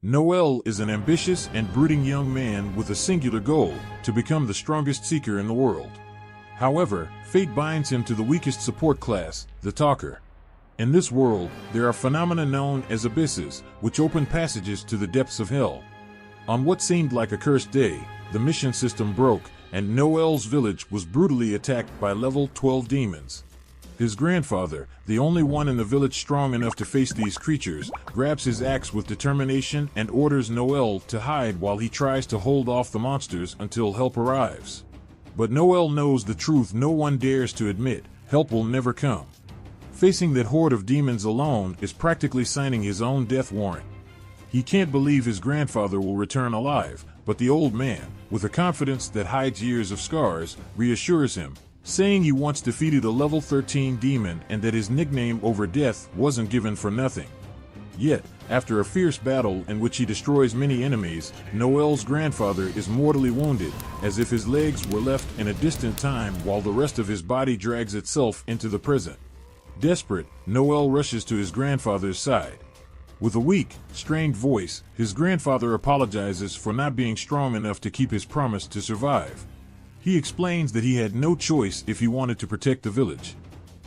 Noel is an ambitious and brooding young man with a singular goal: to become the strongest seeker in the world. However, fate binds him to the weakest support class, the Talker. In this world, there are phenomena known as abysses, which open passages to the depths of hell. On what seemed like a cursed day, the mission system broke, and Noel's village was brutally attacked by level 12 demons. His grandfather, the only one in the village strong enough to face these creatures, grabs his axe with determination and orders Noel to hide while he tries to hold off the monsters until help arrives. But Noel knows the truth no one dares to admit: help will never come. Facing that horde of demons alone is practically signing his own death warrant. He can't believe his grandfather will return alive, but the old man, with a confidence that hides years of scars, reassures him, saying he once defeated a level 13 demon and that his nickname over death wasn't given for nothing. Yet, after a fierce battle in which he destroys many enemies, Noel's grandfather is mortally wounded, as if his legs were left in a distant time while the rest of his body drags itself into the present. Desperate, Noel rushes to his grandfather's side. With a weak, strained voice, his grandfather apologizes for not being strong enough to keep his promise to survive. He explains that he had no choice if he wanted to protect the village.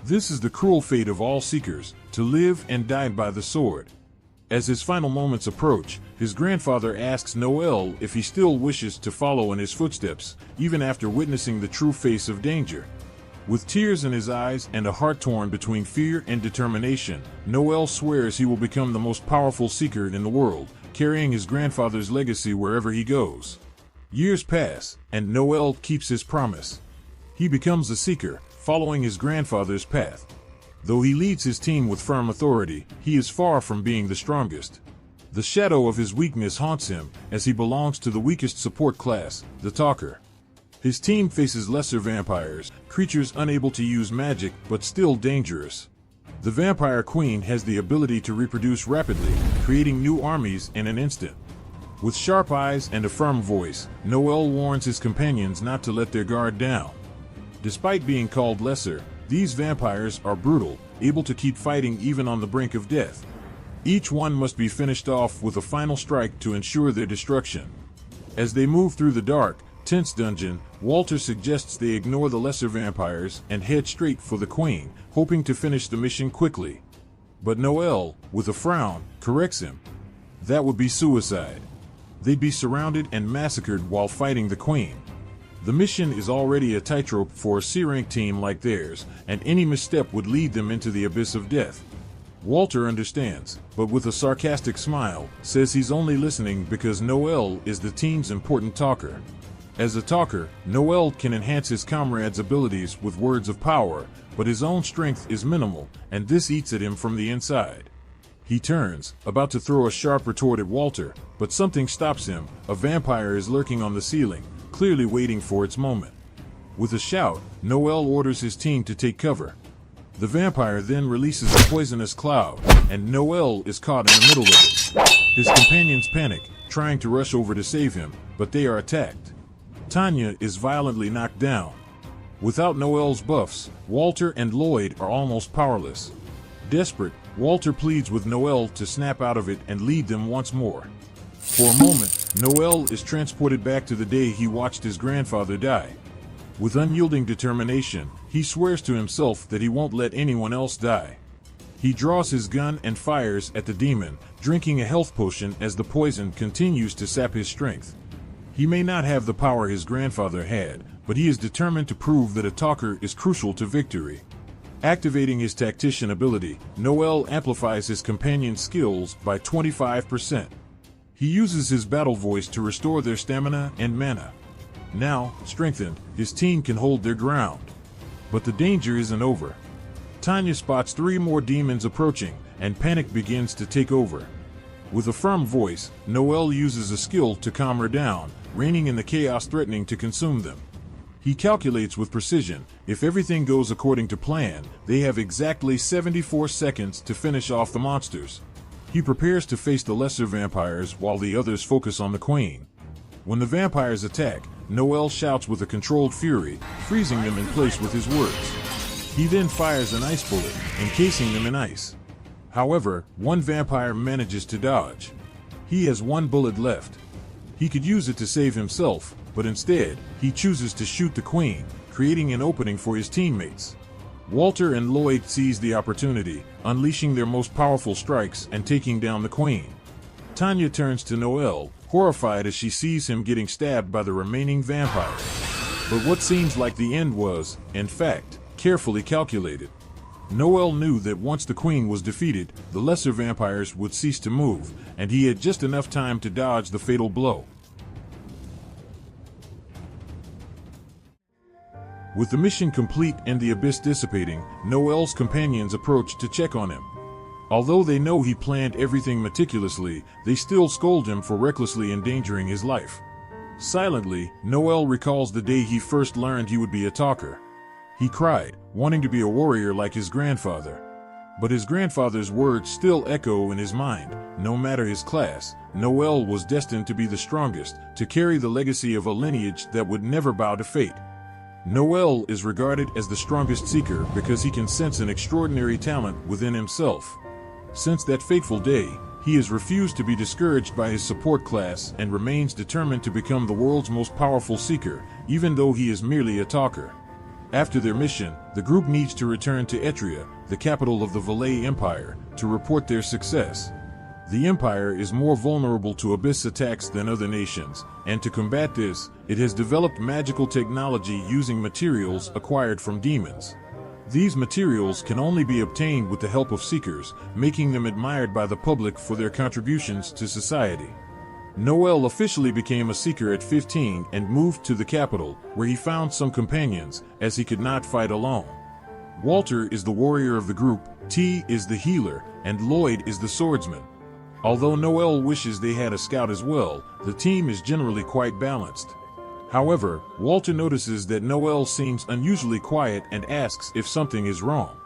This is the cruel fate of all seekers: to live and die by the sword. As his final moments approach, his grandfather asks Noel if he still wishes to follow in his footsteps, even after witnessing the true face of danger. With tears in his eyes and a heart torn between fear and determination, Noel swears he will become the most powerful seeker in the world, carrying his grandfather's legacy wherever he goes. Years pass, and Noel keeps his promise. He becomes a seeker, following his grandfather's path. Though he leads his team with firm authority, he is far from being the strongest. The shadow of his weakness haunts him, as he belongs to the weakest support class, the Talker. His team faces lesser vampires, creatures unable to use magic but still dangerous. The Vampire Queen has the ability to reproduce rapidly, creating new armies in an instant. With sharp eyes and a firm voice, Noel warns his companions not to let their guard down. Despite being called lesser, these vampires are brutal, able to keep fighting even on the brink of death. Each one must be finished off with a final strike to ensure their destruction. As they move through the dark, tense dungeon, Walter suggests they ignore the lesser vampires and head straight for the Queen, hoping to finish the mission quickly. But Noel, with a frown, corrects him. That would be suicide. They'd be surrounded and massacred while fighting the Queen. The mission is already a tightrope for a C-rank team like theirs, and any misstep would lead them into the abyss of death. Walter understands, but with a sarcastic smile, says he's only listening because Noel is the team's important talker. As a talker, Noel can enhance his comrades' abilities with words of power, but his own strength is minimal, and this eats at him from the inside. He turns, about to throw a sharp retort at Walter, but something stops him. A vampire is lurking on the ceiling, clearly waiting for its moment. With a shout, Noel orders his team to take cover. The vampire then releases a poisonous cloud, and Noel is caught in the middle of it. His companions panic, trying to rush over to save him, but they are attacked. Tanya is violently knocked down. Without Noel's buffs, Walter and Lloyd are almost powerless. Desperate, Walter pleads with Noel to snap out of it and lead them once more. For a moment, Noel is transported back to the day he watched his grandfather die. With unyielding determination, he swears to himself that he won't let anyone else die. He draws his gun and fires at the demon, drinking a health potion as the poison continues to sap his strength. He may not have the power his grandfather had, but he is determined to prove that a talker is crucial to victory. Activating his tactician ability, Noel amplifies his companion's skills by 25%. He uses his battle voice to restore their stamina and mana. Now, strengthened, his team can hold their ground. But the danger isn't over. Tanya spots 3 more demons approaching, and panic begins to take over. With a firm voice, Noel uses a skill to calm her down, reining in the chaos threatening to consume them. He calculates with precision: if everything goes according to plan, they have exactly 74 seconds to finish off the monsters. He prepares to face the lesser vampires while the others focus on the Queen. When the vampires attack, Noel shouts with a controlled fury, freezing them in place with his words. He then fires an ice bullet, encasing them in ice. However, one vampire manages to dodge. He has one bullet left. He could use it to save himself, but instead, he chooses to shoot the Queen, creating an opening for his teammates. Walter and Lloyd seize the opportunity, unleashing their most powerful strikes and taking down the Queen. Tanya turns to Noelle, horrified as she sees him getting stabbed by the remaining vampires. But what seems like the end was, in fact, carefully calculated. Noelle knew that once the Queen was defeated, the lesser vampires would cease to move, and he had just enough time to dodge the fatal blow. With the mission complete and the abyss dissipating, Noelle's companions approach to check on him. Although they know he planned everything meticulously, they still scold him for recklessly endangering his life. Silently, Noelle recalls the day he first learned he would be a talker. He cried, wanting to be a warrior like his grandfather. But his grandfather's words still echo in his mind. No matter his class, Noelle was destined to be the strongest, to carry the legacy of a lineage that would never bow to fate. Noelle is regarded as the strongest seeker because he can sense an extraordinary talent within himself. Since that fateful day, he has refused to be discouraged by his support class and remains determined to become the world's most powerful seeker, even though he is merely a talker. After their mission, the group needs to return to Etria, the capital of the Valais Empire, to report their success. The Empire is more vulnerable to abyss attacks than other nations, and to combat this, it has developed magical technology using materials acquired from demons. These materials can only be obtained with the help of seekers, making them admired by the public for their contributions to society. Noelle officially became a seeker at 15 and moved to the capital, where he found some companions, as he could not fight alone. Walter is the warrior of the group, T is the healer, and Lloyd is the swordsman. Although Noelle wishes they had a scout as well, the team is generally quite balanced. However, Walter notices that Noelle seems unusually quiet and asks if something is wrong.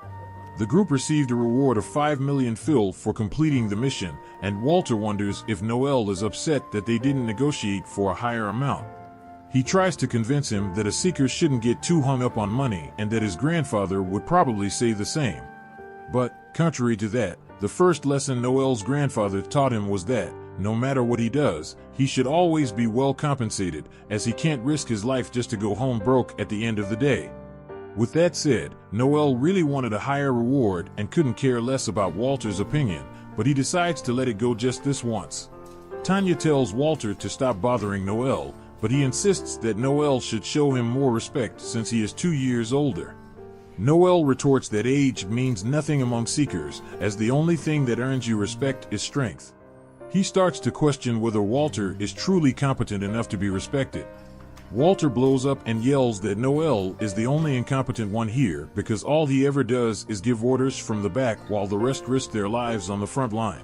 The group received a reward of 5 million fil for completing the mission, and Walter wonders if Noelle is upset that they didn't negotiate for a higher amount. He tries to convince him that a seeker shouldn't get too hung up on money and that his grandfather would probably say the same. But, contrary to that, the first lesson Noelle's grandfather taught him was that, no matter what he does, he should always be well compensated, as he can't risk his life just to go home broke at the end of the day. With that said, Noelle really wanted a higher reward and couldn't care less about Walter's opinion, but he decides to let it go just this once. Tanya tells Walter to stop bothering Noelle, but he insists that Noelle should show him more respect since he is 2 years older. Noelle retorts that age means nothing among seekers, as the only thing that earns you respect is strength. He starts to question whether Walter is truly competent enough to be respected. Walter blows up and yells that Noelle is the only incompetent one here because all he ever does is give orders from the back while the rest risk their lives on the front line.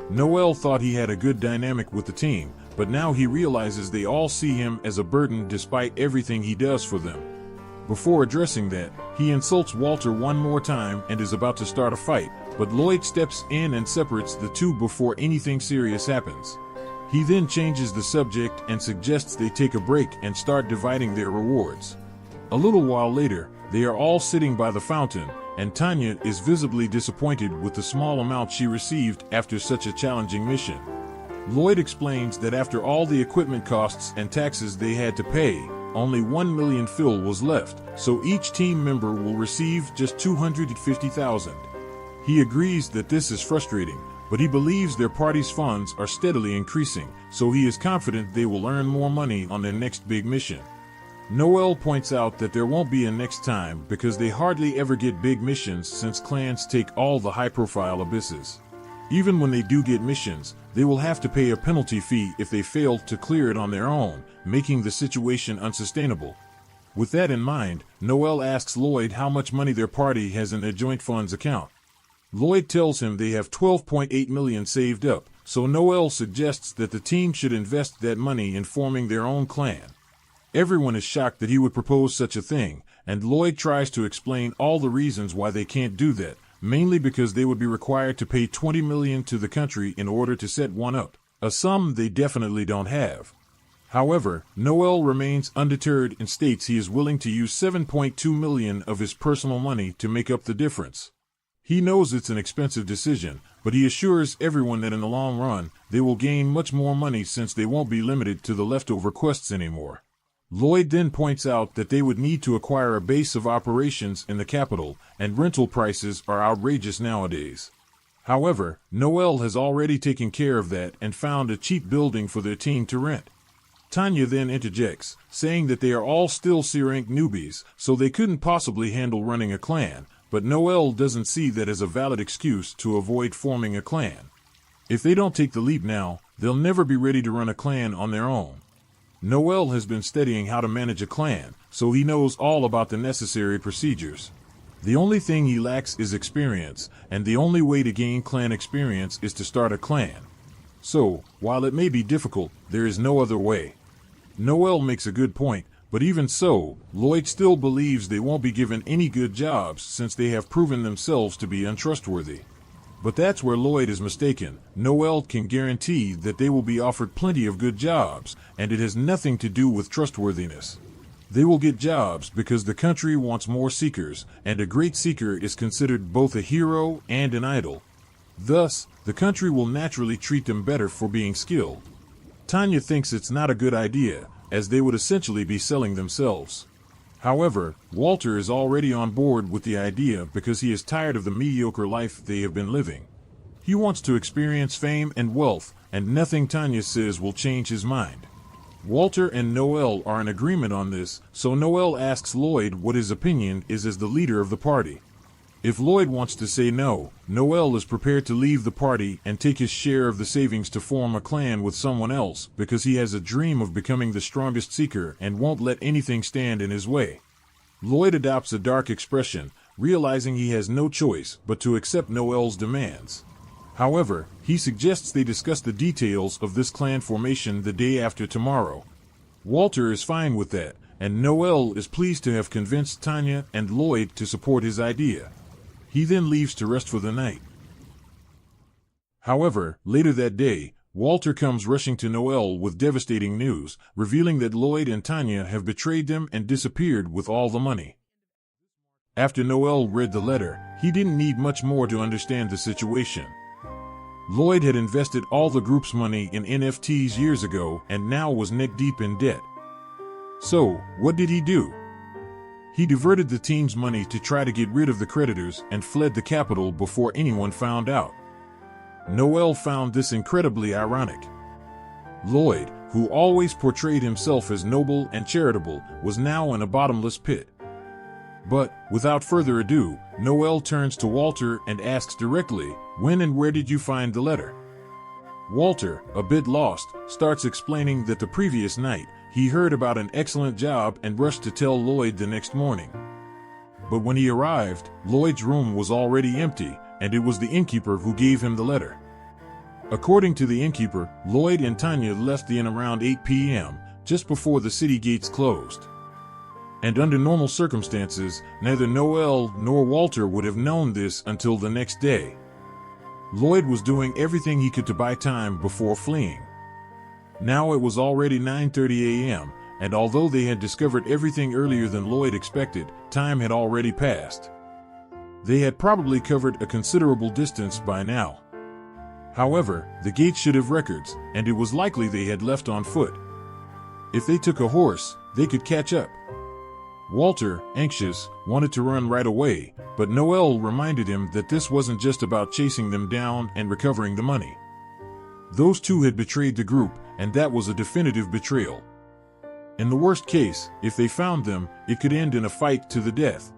Noelle thought he had a good dynamic with the team, but now he realizes they all see him as a burden despite everything he does for them. Before addressing that, he insults Walter one more time and is about to start a fight, but Lloyd steps in and separates the two before anything serious happens. He then changes the subject and suggests they take a break and start dividing their rewards. A little while later, they are all sitting by the fountain, and Tanya is visibly disappointed with the small amount she received after such a challenging mission. Lloyd explains that after all the equipment costs and taxes they had to pay, only 1 million fil was left, so each team member will receive just 250,000. He agrees that this is frustrating, but he believes their party's funds are steadily increasing, so he is confident they will earn more money on their next big mission. Noelle points out that there won't be a next time because they hardly ever get big missions since clans take all the high-profile abysses. Even when they do get missions, they will have to pay a penalty fee if they fail to clear it on their own, making the situation unsustainable. With that in mind, Noelle asks Lloyd how much money their party has in their joint funds account. Lloyd tells him they have 12.8 million saved up, so Noelle suggests that the team should invest that money in forming their own clan. Everyone is shocked that he would propose such a thing, and Lloyd tries to explain all the reasons why they can't do that, mainly because they would be required to pay 20 million to the country in order to set one up, a sum they definitely don't have. However, Noelle remains undeterred and states he is willing to use 7.2 million of his personal money to make up the difference. He knows it's an expensive decision, but he assures everyone that in the long run, they will gain much more money since they won't be limited to the leftover quests anymore. Lloyd then points out that they would need to acquire a base of operations in the capital, and rental prices are outrageous nowadays. However, Noel has already taken care of that and found a cheap building for their team to rent. Tanya then interjects, saying that they are all still C-rank newbies, so they couldn't possibly handle running a clan, but Noel doesn't see that as a valid excuse to avoid forming a clan. If they don't take the leap now, they'll never be ready to run a clan on their own. Noel has been studying how to manage a clan, so he knows all about the necessary procedures. The only thing he lacks is experience, and the only way to gain clan experience is to start a clan. So, while it may be difficult, there is no other way. Noel makes a good point, but even so, Lloyd still believes they won't be given any good jobs since they have proven themselves to be untrustworthy. But that's where Lloyd is mistaken. Noel can guarantee that they will be offered plenty of good jobs, and it has nothing to do with trustworthiness. They will get jobs because the country wants more seekers, and a great seeker is considered both a hero and an idol. Thus, the country will naturally treat them better for being skilled. Tanya thinks it's not a good idea, as they would essentially be selling themselves. However, Walter is already on board with the idea because he is tired of the mediocre life they have been living. He wants to experience fame and wealth, and nothing Tanya says will change his mind. Walter and Noel are in agreement on this, so Noel asks Lloyd what his opinion is as the leader of the party. If Lloyd wants to say no, Noel is prepared to leave the party and take his share of the savings to form a clan with someone else because he has a dream of becoming the strongest seeker and won't let anything stand in his way. Lloyd adopts a dark expression, realizing he has no choice but to accept Noel's demands. However, he suggests they discuss the details of this clan formation the day after tomorrow. Walter is fine with that, and Noel is pleased to have convinced Tanya and Lloyd to support his idea. He then leaves to rest for the night. However, later that day, Walter comes rushing to Noel with devastating news, revealing that Lloyd and Tanya have betrayed them and disappeared with all the money. After Noel read the letter, he didn't need much more to understand the situation. Lloyd had invested all the group's money in NFTs years ago and now was neck-deep in debt. So, what did he do? He diverted the team's money to try to get rid of the creditors and fled the capital before anyone found out. Noel found this incredibly ironic. Lloyd, who always portrayed himself as noble and charitable, was now in a bottomless pit. But, without further ado, Noel turns to Walter and asks directly, "When and where did you find the letter?" Walter, a bit lost, starts explaining that the previous night, he heard about an excellent job and rushed to tell Lloyd the next morning. But when he arrived, Lloyd's room was already empty, and it was the innkeeper who gave him the letter. According to the innkeeper, Lloyd and Tanya left the inn around 8 p.m., just before the city gates closed. And under normal circumstances, neither Noel nor Walter would have known this until the next day. Lloyd was doing everything he could to buy time before fleeing. Now it was already 9:30 a.m., and although they had discovered everything earlier than Lloyd expected, time had already passed. They had probably covered a considerable distance by now. However, the gates should have records, and it was likely they had left on foot. If they took a horse, they could catch up. Walter, anxious, wanted to run right away, but Noel reminded him that this wasn't just about chasing them down and recovering the money. Those two had betrayed the group, and that was a definitive betrayal. In the worst case, if they found them, it could end in a fight to the death.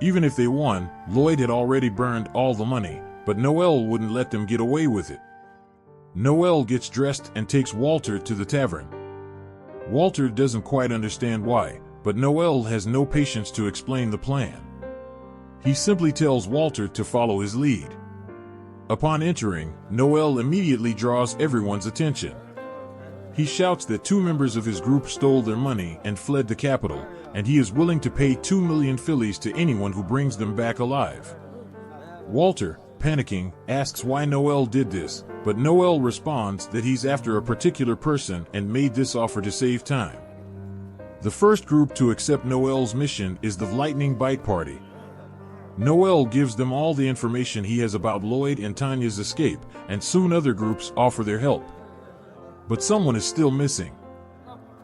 Even if they won, Lloyd had already burned all the money, but Noel wouldn't let them get away with it. Noel gets dressed and takes Walter to the tavern. Walter doesn't quite understand why, but Noel has no patience to explain the plan. He simply tells Walter to follow his lead. Upon entering, Noel immediately draws everyone's attention. He shouts that 2 members of his group stole their money and fled the capital, and he is willing to pay 2 million fillies to anyone who brings them back alive. Walter, panicking, asks why Noel did this, but Noel responds that he's after a particular person and made this offer to save time. The first group to accept Noel's mission is the Lightning Bite Party. Noel gives them all the information he has about Lloyd and Tanya's escape, and soon other groups offer their help. But someone is still missing.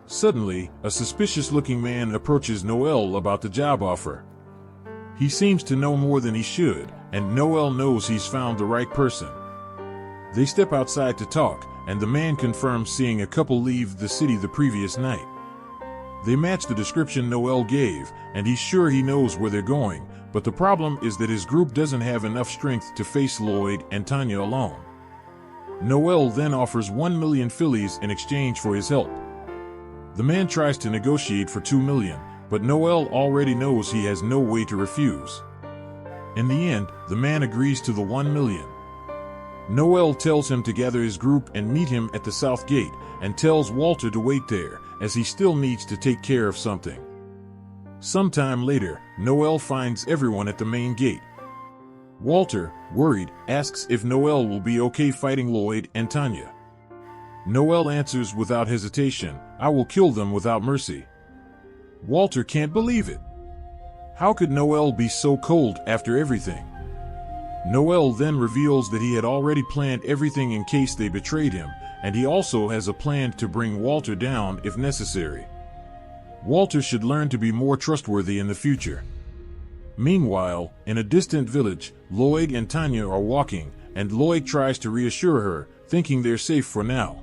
Suddenly, a suspicious-looking man approaches Noel about the job offer. He seems to know more than he should, and Noel knows he's found the right person. They step outside to talk, and the man confirms seeing a couple leave the city the previous night. They match the description Noel gave, and he's sure he knows where they're going, but the problem is that his group doesn't have enough strength to face Lloyd and Tanya alone. Noel then offers 1 million Phillies in exchange for his help. The man tries to negotiate for 2 million, but Noel already knows he has no way to refuse. In the end, the man agrees to the 1 million. Noel tells him to gather his group and meet him at the south gate, and tells Walter to wait there, as he still needs to take care of something. Sometime later, Noel finds everyone at the main gate. Walter, worried, asks if Noel will be okay fighting Lloyd and Tanya. Noel answers without hesitation, "I will kill them without mercy." Walter can't believe it. How could Noel be so cold after everything? Noel then reveals that he had already planned everything in case they betrayed him, and he also has a plan to bring Walter down if necessary. Walter should learn to be more trustworthy in the future. Meanwhile, in a distant village, Lloyd and Tanya are walking, and Lloyd tries to reassure her, thinking they're safe for now.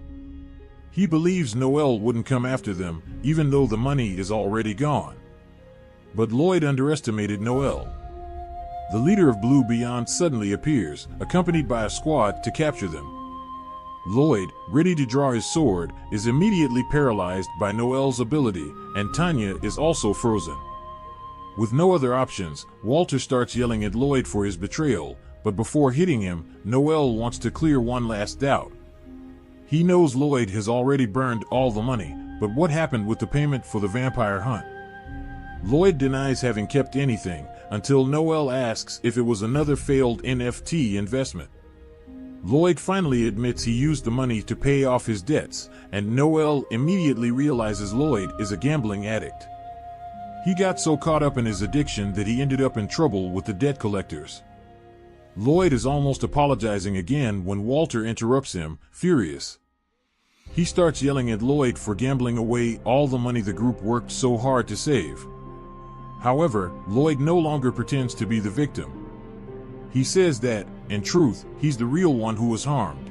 He believes Noel wouldn't come after them, even though the money is already gone. But Lloyd underestimated Noel. The leader of Blue Beyond suddenly appears, accompanied by a squad to capture them. Lloyd, ready to draw his sword, is immediately paralyzed by Noel's ability, and Tanya is also frozen. With no other options, Walter starts yelling at Lloyd for his betrayal, but before hitting him, Noel wants to clear one last doubt. He knows Lloyd has already burned all the money, but what happened with the payment for the vampire hunt? Lloyd denies having kept anything, until Noel asks if it was another failed NFT investment. Lloyd finally admits he used the money to pay off his debts, and Noel immediately realizes Lloyd is a gambling addict. He got so caught up in his addiction that he ended up in trouble with the debt collectors. Lloyd is almost apologizing again when Walter interrupts him, furious. He starts yelling at Lloyd for gambling away all the money the group worked so hard to save. However, Lloyd no longer pretends to be the victim. He says that, in truth, he's the real one who was harmed.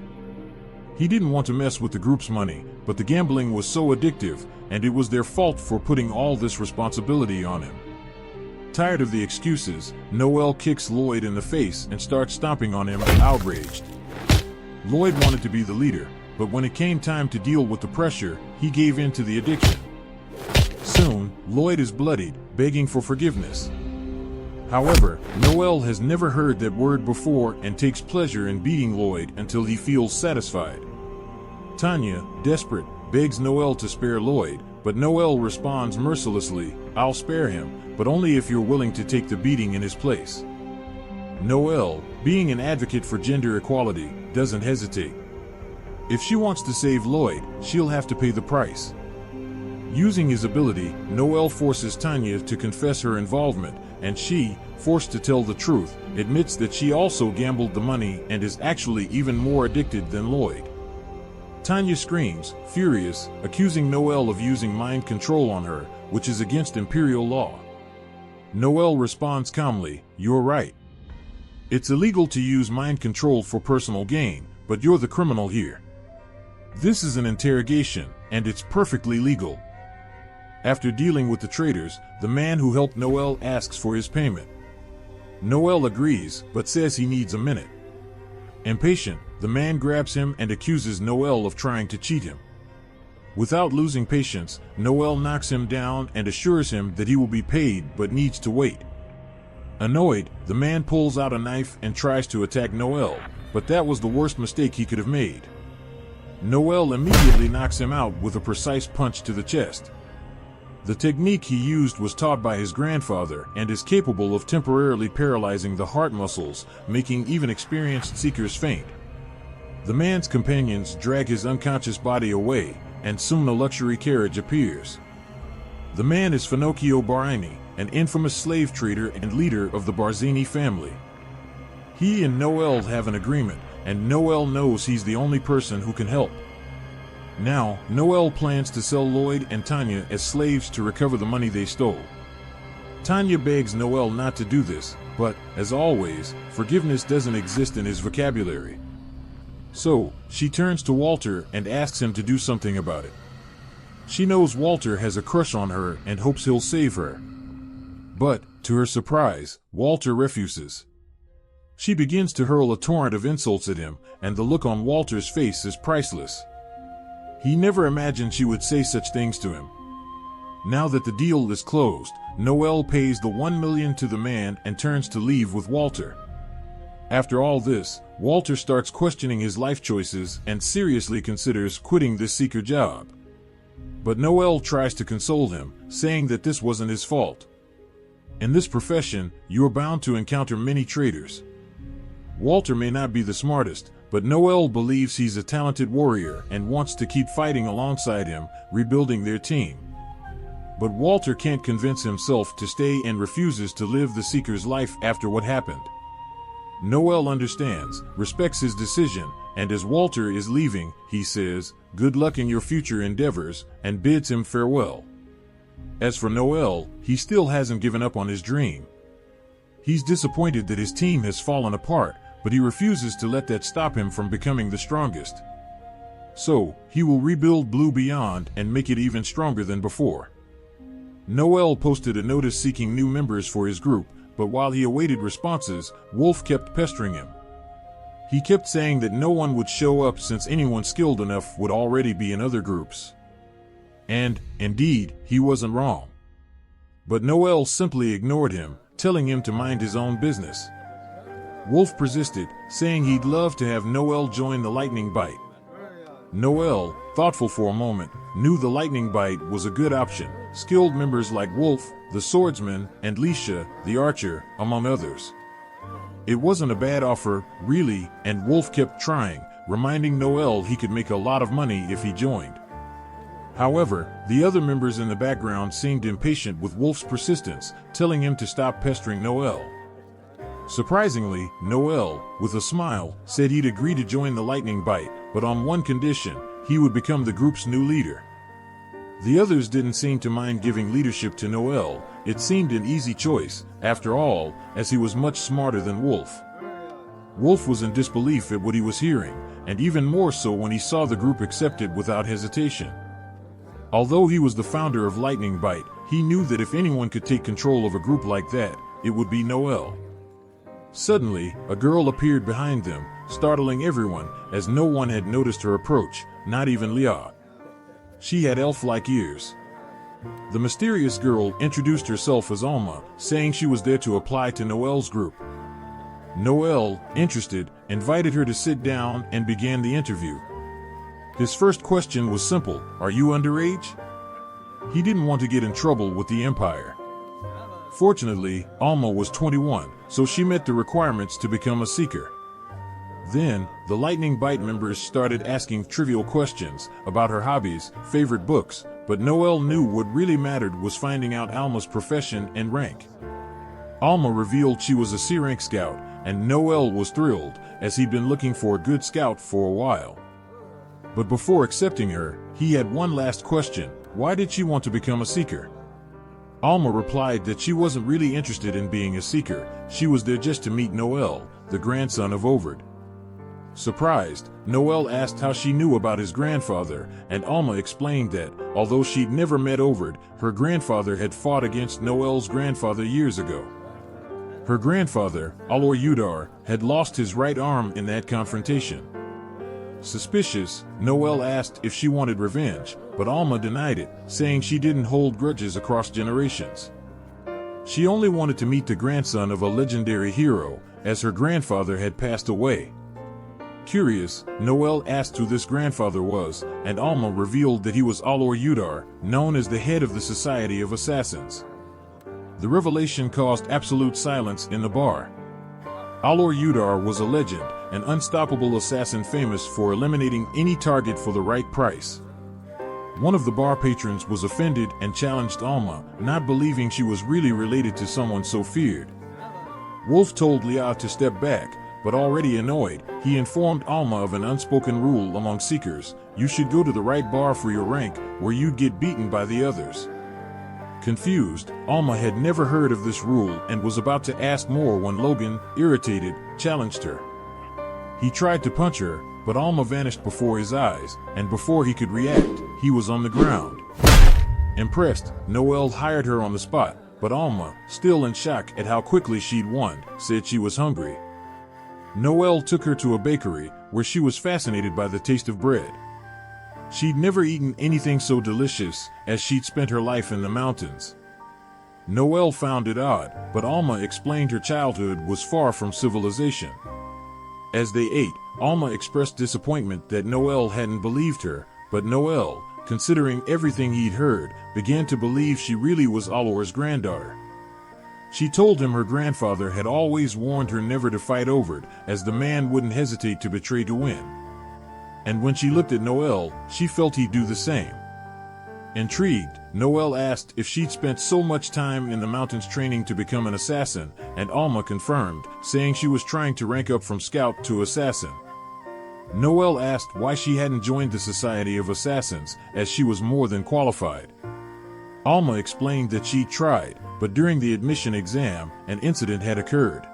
He didn't want to mess with the group's money, but the gambling was so addictive, and it was their fault for putting all this responsibility on him. Tired of the excuses, Noel kicks Lloyd in the face and starts stomping on him, outraged. Lloyd wanted to be the leader, but when it came time to deal with the pressure, he gave in to the addiction. Soon, Lloyd is bloodied, begging for forgiveness. However, Noel has never heard that word before and takes pleasure in beating Lloyd until he feels satisfied. Tanya, desperate, begs Noel to spare Lloyd, but Noel responds mercilessly, "I'll spare him, but only if you're willing to take the beating in his place." Noel, being an advocate for gender equality, doesn't hesitate. If she wants to save Lloyd, she'll have to pay the price. Using his ability, Noel forces Tanya to confess her involvement, and she, forced to tell the truth, admits that she also gambled the money and is actually even more addicted than Lloyd. Tanya screams, furious, accusing Noel of using mind control on her, which is against imperial law. Noel responds calmly, "You're right. It's illegal to use mind control for personal gain, but you're the criminal here. This is an interrogation, and it's perfectly legal." After dealing with the traitors, the man who helped Noel asks for his payment. Noel agrees, but says he needs a minute. Impatient, the man grabs him and accuses Noel of trying to cheat him. Without losing patience, Noel knocks him down and assures him that he will be paid but needs to wait. Annoyed, the man pulls out a knife and tries to attack Noel, but that was the worst mistake he could have made. Noel immediately knocks him out with a precise punch to the chest. The technique he used was taught by his grandfather and is capable of temporarily paralyzing the heart muscles, making even experienced seekers faint. The man's companions drag his unconscious body away, and soon a luxury carriage appears. The man is Finocchio Barini, an infamous slave trader and leader of the Barzini family. He and Noel have an agreement, and Noel knows he's the only person who can help. Now, Noel plans to sell Lloyd and Tanya as slaves to recover the money they stole. Tanya begs Noel not to do this, but, as always, forgiveness doesn't exist in his vocabulary. So, she turns to Walter and asks him to do something about it. She knows Walter has a crush on her and hopes he'll save her. But, to her surprise, Walter refuses. She begins to hurl a torrent of insults at him, and the look on Walter's face is priceless. He never imagined she would say such things to him. Now that the deal is closed, Noel pays the $1 million to the man and turns to leave with Walter. After all this, Walter starts questioning his life choices and seriously considers quitting this seeker job. But Noel tries to console him, saying that this wasn't his fault. In this profession, you are bound to encounter many traitors. Walter may not be the smartest, but Noel believes he's a talented warrior and wants to keep fighting alongside him, rebuilding their team. But Walter can't convince himself to stay and refuses to live the Seeker's life after what happened. Noel understands, respects his decision, and as Walter is leaving, he says, "Good luck in your future endeavors," and bids him farewell. As for Noel, he still hasn't given up on his dream. He's disappointed that his team has fallen apart, but he refuses to let that stop him from becoming the strongest. So, he will rebuild Blue Beyond and make it even stronger than before. Noel posted a notice seeking new members for his group, but while he awaited responses, Wolf kept pestering him. He kept saying that no one would show up since anyone skilled enough would already be in other groups. And, indeed, he wasn't wrong. But Noel simply ignored him, telling him to mind his own business. Wolf persisted, saying he'd love to have Noel join the Lightning Bite. Noel, thoughtful for a moment, knew the Lightning Bite was a good option, skilled members like Wolf, the swordsman, and Leisha, the archer, among others. It wasn't a bad offer, really, and Wolf kept trying, reminding Noel he could make a lot of money if he joined. However, the other members in the background seemed impatient with Wolf's persistence, telling him to stop pestering Noel. Surprisingly, Noel, with a smile, said he'd agree to join the Lightning Bite, but on one condition: he would become the group's new leader. The others didn't seem to mind giving leadership to Noel. It seemed an easy choice, after all, as he was much smarter than Wolf. Wolf was in disbelief at what he was hearing, and even more so when he saw the group accept it without hesitation. Although he was the founder of Lightning Bite, he knew that if anyone could take control of a group like that, it would be Noel. Suddenly, a girl appeared behind them, startling everyone, as no one had noticed her approach, not even Leah. She had elf-like ears. The mysterious girl introduced herself as Alma, saying she was there to apply to Noel's group. Noel, interested, invited her to sit down and began the interview. His first question was simple: "Are you underage?" He didn't want to get in trouble with the Empire. Fortunately, Alma was 21, so she met the requirements to become a Seeker. Then, the Lightning Bite members started asking trivial questions about her hobbies, favorite books, but Noel knew what really mattered was finding out Alma's profession and rank. Alma revealed she was a C-rank scout, and Noel was thrilled, as he'd been looking for a good scout for a while. But before accepting her, he had one last question: why did she want to become a Seeker? Alma replied that she wasn't really interested in being a Seeker, she was there just to meet Noel, the grandson of Overd. Surprised, Noel asked how she knew about his grandfather, and Alma explained that, although she'd never met Overd, her grandfather had fought against Noel's grandfather years ago. Her grandfather, Alor Udar, had lost his right arm in that confrontation. Suspicious, Noel asked if she wanted revenge, but Alma denied it, saying she didn't hold grudges across generations. She only wanted to meet the grandson of a legendary hero, as her grandfather had passed away. Curious, Noel asked who this grandfather was, and Alma revealed that he was Alor Udar, known as the head of the Society of Assassins. The revelation caused absolute silence in the bar. Alor Udar was a legend, an unstoppable assassin famous for eliminating any target for the right price. One of the bar patrons was offended and challenged Alma, not believing she was really related to someone so feared. Wolf told Leah to step back, but already annoyed, he informed Alma of an unspoken rule among seekers: you should go to the right bar for your rank, where you'd get beaten by the others. Confused, Alma had never heard of this rule and was about to ask more when Logan, irritated, challenged her. He tried to punch her, but Alma vanished before his eyes, and before he could react, he was on the ground. Impressed, Noelle hired her on the spot, but Alma, still in shock at how quickly she'd won, said she was hungry. Noelle took her to a bakery, where she was fascinated by the taste of bread. She'd never eaten anything so delicious, as she'd spent her life in the mountains. Noelle found it odd, but Alma explained her childhood was far from civilization. As they ate, Alma expressed disappointment that Noelle hadn't believed her, but Noelle, considering everything he'd heard, began to believe she really was Alor's granddaughter. She told him her grandfather had always warned her never to fight over it, as the man wouldn't hesitate to betray to win. And when she looked at Noelle, she felt he'd do the same. Intrigued, Noelle asked if she'd spent so much time in the mountains training to become an assassin, and Alma confirmed, saying she was trying to rank up from scout to assassin. Noelle asked why she hadn't joined the Society of Assassins, as she was more than qualified. Alma explained that she'd tried, but during the admission exam, an incident had occurred.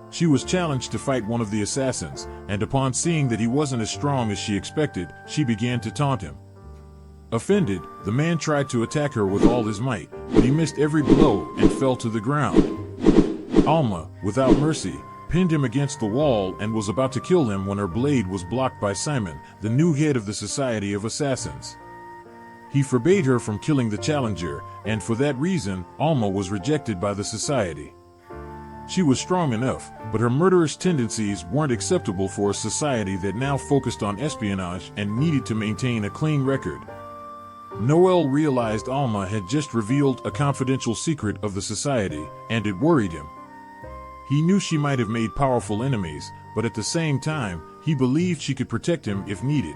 She was challenged to fight one of the assassins, and upon seeing that he wasn't as strong as she expected, she began to taunt him. Offended, the man tried to attack her with all his might, but he missed every blow and fell to the ground. Alma, without mercy, pinned him against the wall and was about to kill him when her blade was blocked by Simon, the new head of the Society of Assassins. He forbade her from killing the challenger, and for that reason, Alma was rejected by the society. She was strong enough, but her murderous tendencies weren't acceptable for a society that now focused on espionage and needed to maintain a clean record. Noelle realized Alma had just revealed a confidential secret of the society, and it worried him. He knew she might have made powerful enemies, but at the same time, he believed she could protect him if needed.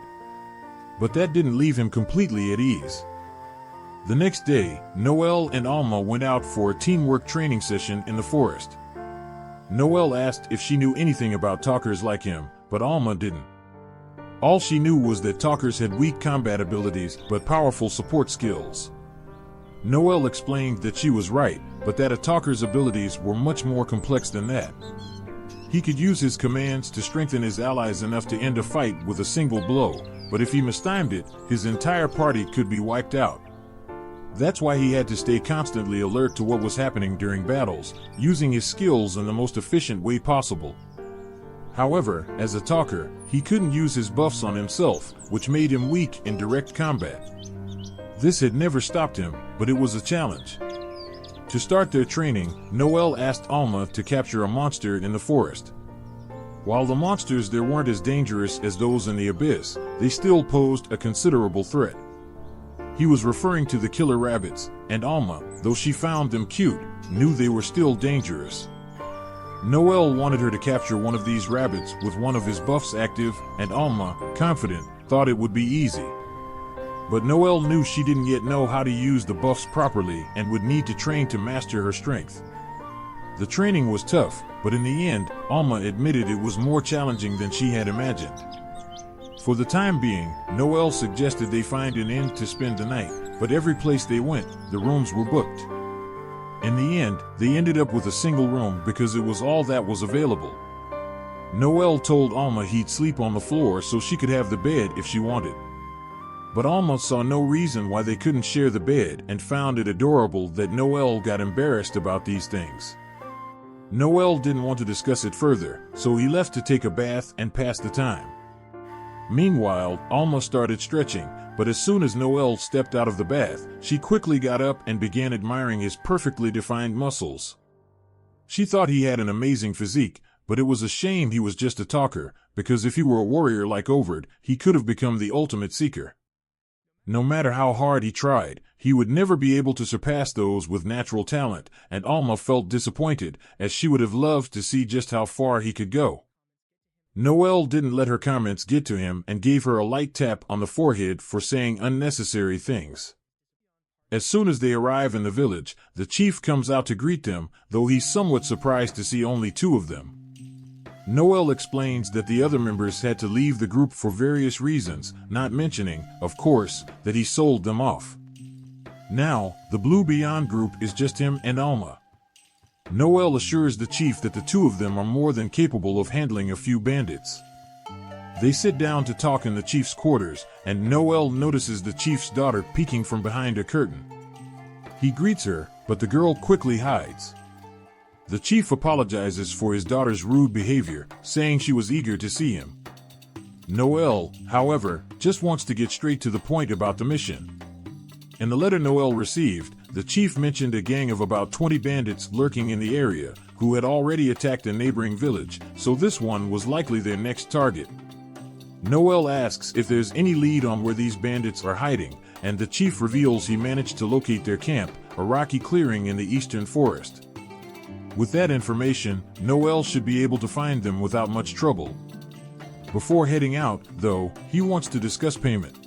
But that didn't leave him completely at ease. The next day, Noelle and Alma went out for a teamwork training session in the forest. Noelle asked if she knew anything about talkers like him, but Alma didn't. All she knew was that talkers had weak combat abilities but powerful support skills. Noelle explained that she was right, but that a talker's abilities were much more complex than that. He could use his commands to strengthen his allies enough to end a fight with a single blow, but if he mistimed it, his entire party could be wiped out. That's why he had to stay constantly alert to what was happening during battles, using his skills in the most efficient way possible. However, as a talker, he couldn't use his buffs on himself, which made him weak in direct combat. This had never stopped him, but it was a challenge. To start their training, Noelle asked Alma to capture a monster in the forest. While the monsters there weren't as dangerous as those in the abyss, they still posed a considerable threat. He was referring to the killer rabbits, and Alma, though she found them cute, knew they were still dangerous. Noelle wanted her to capture one of these rabbits with one of his buffs active, and Alma, confident, thought it would be easy. But Noelle knew she didn't yet know how to use the buffs properly and would need to train to master her strength. The training was tough, but in the end, Alma admitted it was more challenging than she had imagined. For the time being, Noelle suggested they find an inn to spend the night, but every place they went, the rooms were booked. In the end, they ended up with a single room because it was all that was available. Noelle told Alma he'd sleep on the floor so she could have the bed if she wanted. But Alma saw no reason why they couldn't share the bed and found it adorable that Noelle got embarrassed about these things. Noelle didn't want to discuss it further, so he left to take a bath and pass the time. Meanwhile, Alma started stretching, but as soon as Noelle stepped out of the bath, she quickly got up and began admiring his perfectly defined muscles. She thought he had an amazing physique, but it was a shame he was just a talker, because if he were a warrior like Overd, he could have become the ultimate seeker. No matter how hard he tried, he would never be able to surpass those with natural talent, and Alma felt disappointed, as she would have loved to see just how far he could go. Noelle didn't let her comments get to him and gave her a light tap on the forehead for saying unnecessary things. As soon as they arrive in the village, the chief comes out to greet them, though he's somewhat surprised to see only two of them. Noelle explains that the other members had to leave the group for various reasons, not mentioning, of course, that he sold them off. Now, the Blue Beyond group is just him and Alma. Noelle assures the chief that the two of them are more than capable of handling a few bandits. They sit down to talk in the chief's quarters, and Noelle notices the chief's daughter peeking from behind a curtain. He greets her, but the girl quickly hides. The chief apologizes for his daughter's rude behavior, saying she was eager to see him. Noelle, however, just wants to get straight to the point about the mission. In the letter Noelle received, the chief mentioned a gang of about 20 bandits lurking in the area, who had already attacked a neighboring village, so this one was likely their next target. Noelle asks if there's any lead on where these bandits are hiding, and the chief reveals he managed to locate their camp, a rocky clearing in the eastern forest. With that information, Noelle should be able to find them without much trouble. Before heading out, though, he wants to discuss payment.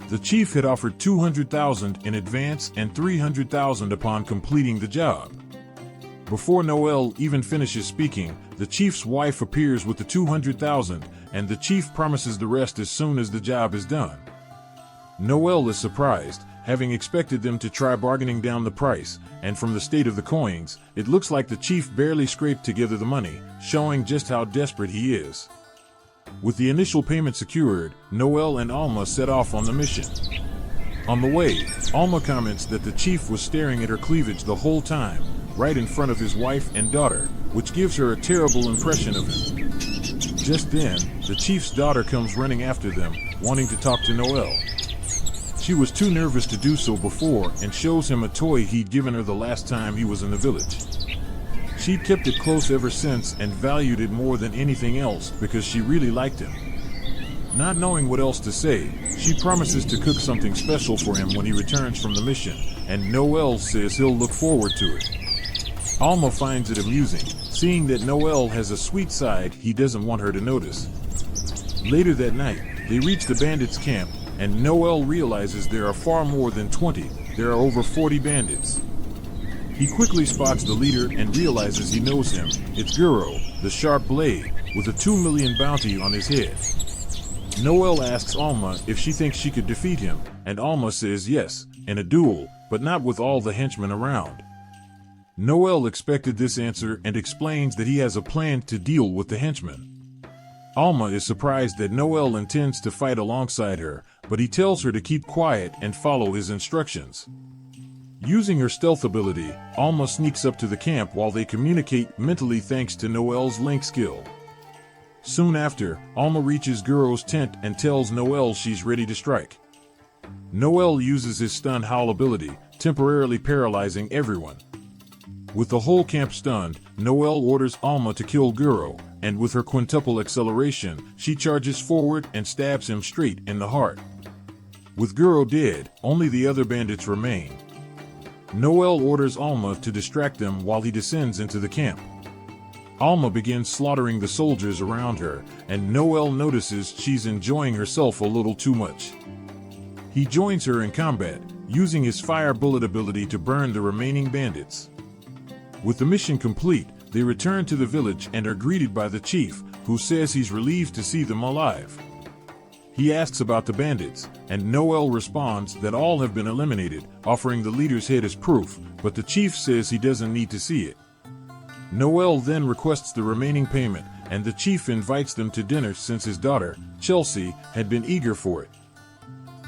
The chief had offered $200,000 in advance and $300,000 upon completing the job. Before Noelle even finishes speaking, the chief's wife appears with the $200,000, and the chief promises the rest as soon as the job is done. Noelle is surprised, having expected them to try bargaining down the price, and from the state of the coins, it looks like the chief barely scraped together the money, showing just how desperate he is. With the initial payment secured, Noelle and Alma set off on the mission. On the way, Alma comments that the chief was staring at her cleavage the whole time, right in front of his wife and daughter, which gives her a terrible impression of him. Just then, the chief's daughter comes running after them, wanting to talk to Noelle. She was too nervous to do so before and shows him a toy he'd given her the last time he was in the village. She'd kept it close ever since and valued it more than anything else because she really liked him. Not knowing what else to say, she promises to cook something special for him when he returns from the mission, and Noelle says he'll look forward to it. Alma finds it amusing, seeing that Noelle has a sweet side he doesn't want her to notice. Later that night, they reach the bandits' camp, and Noelle realizes there are far more than 20, there are over 40 bandits. He quickly spots the leader and realizes he knows him. It's Guro, the sharp blade, with a $2 million bounty on his head. Noelle asks Alma if she thinks she could defeat him, and Alma says yes, in a duel, but not with all the henchmen around. Noelle expected this answer and explains that he has a plan to deal with the henchmen. Alma is surprised that Noelle intends to fight alongside her, but he tells her to keep quiet and follow his instructions. Using her stealth ability, Alma sneaks up to the camp while they communicate mentally thanks to Noelle's link skill. Soon after, Alma reaches Guro's tent and tells Noelle she's ready to strike. Noelle uses his stun howl ability, temporarily paralyzing everyone. With the whole camp stunned, Noelle orders Alma to kill Guro, and with her quintuple acceleration, she charges forward and stabs him straight in the heart. With Guro dead, only the other bandits remain. Noelle orders Alma to distract them while he descends into the camp. Alma begins slaughtering the soldiers around her, and Noelle notices she's enjoying herself a little too much. He joins her in combat, using his fire bullet ability to burn the remaining bandits. With the mission complete, they return to the village and are greeted by the chief, who says he's relieved to see them alive. He asks about the bandits, and Noelle responds that all have been eliminated, offering the leader's head as proof, but the chief says he doesn't need to see it. Noelle then requests the remaining payment, and the chief invites them to dinner since his daughter, Chelsea, had been eager for it.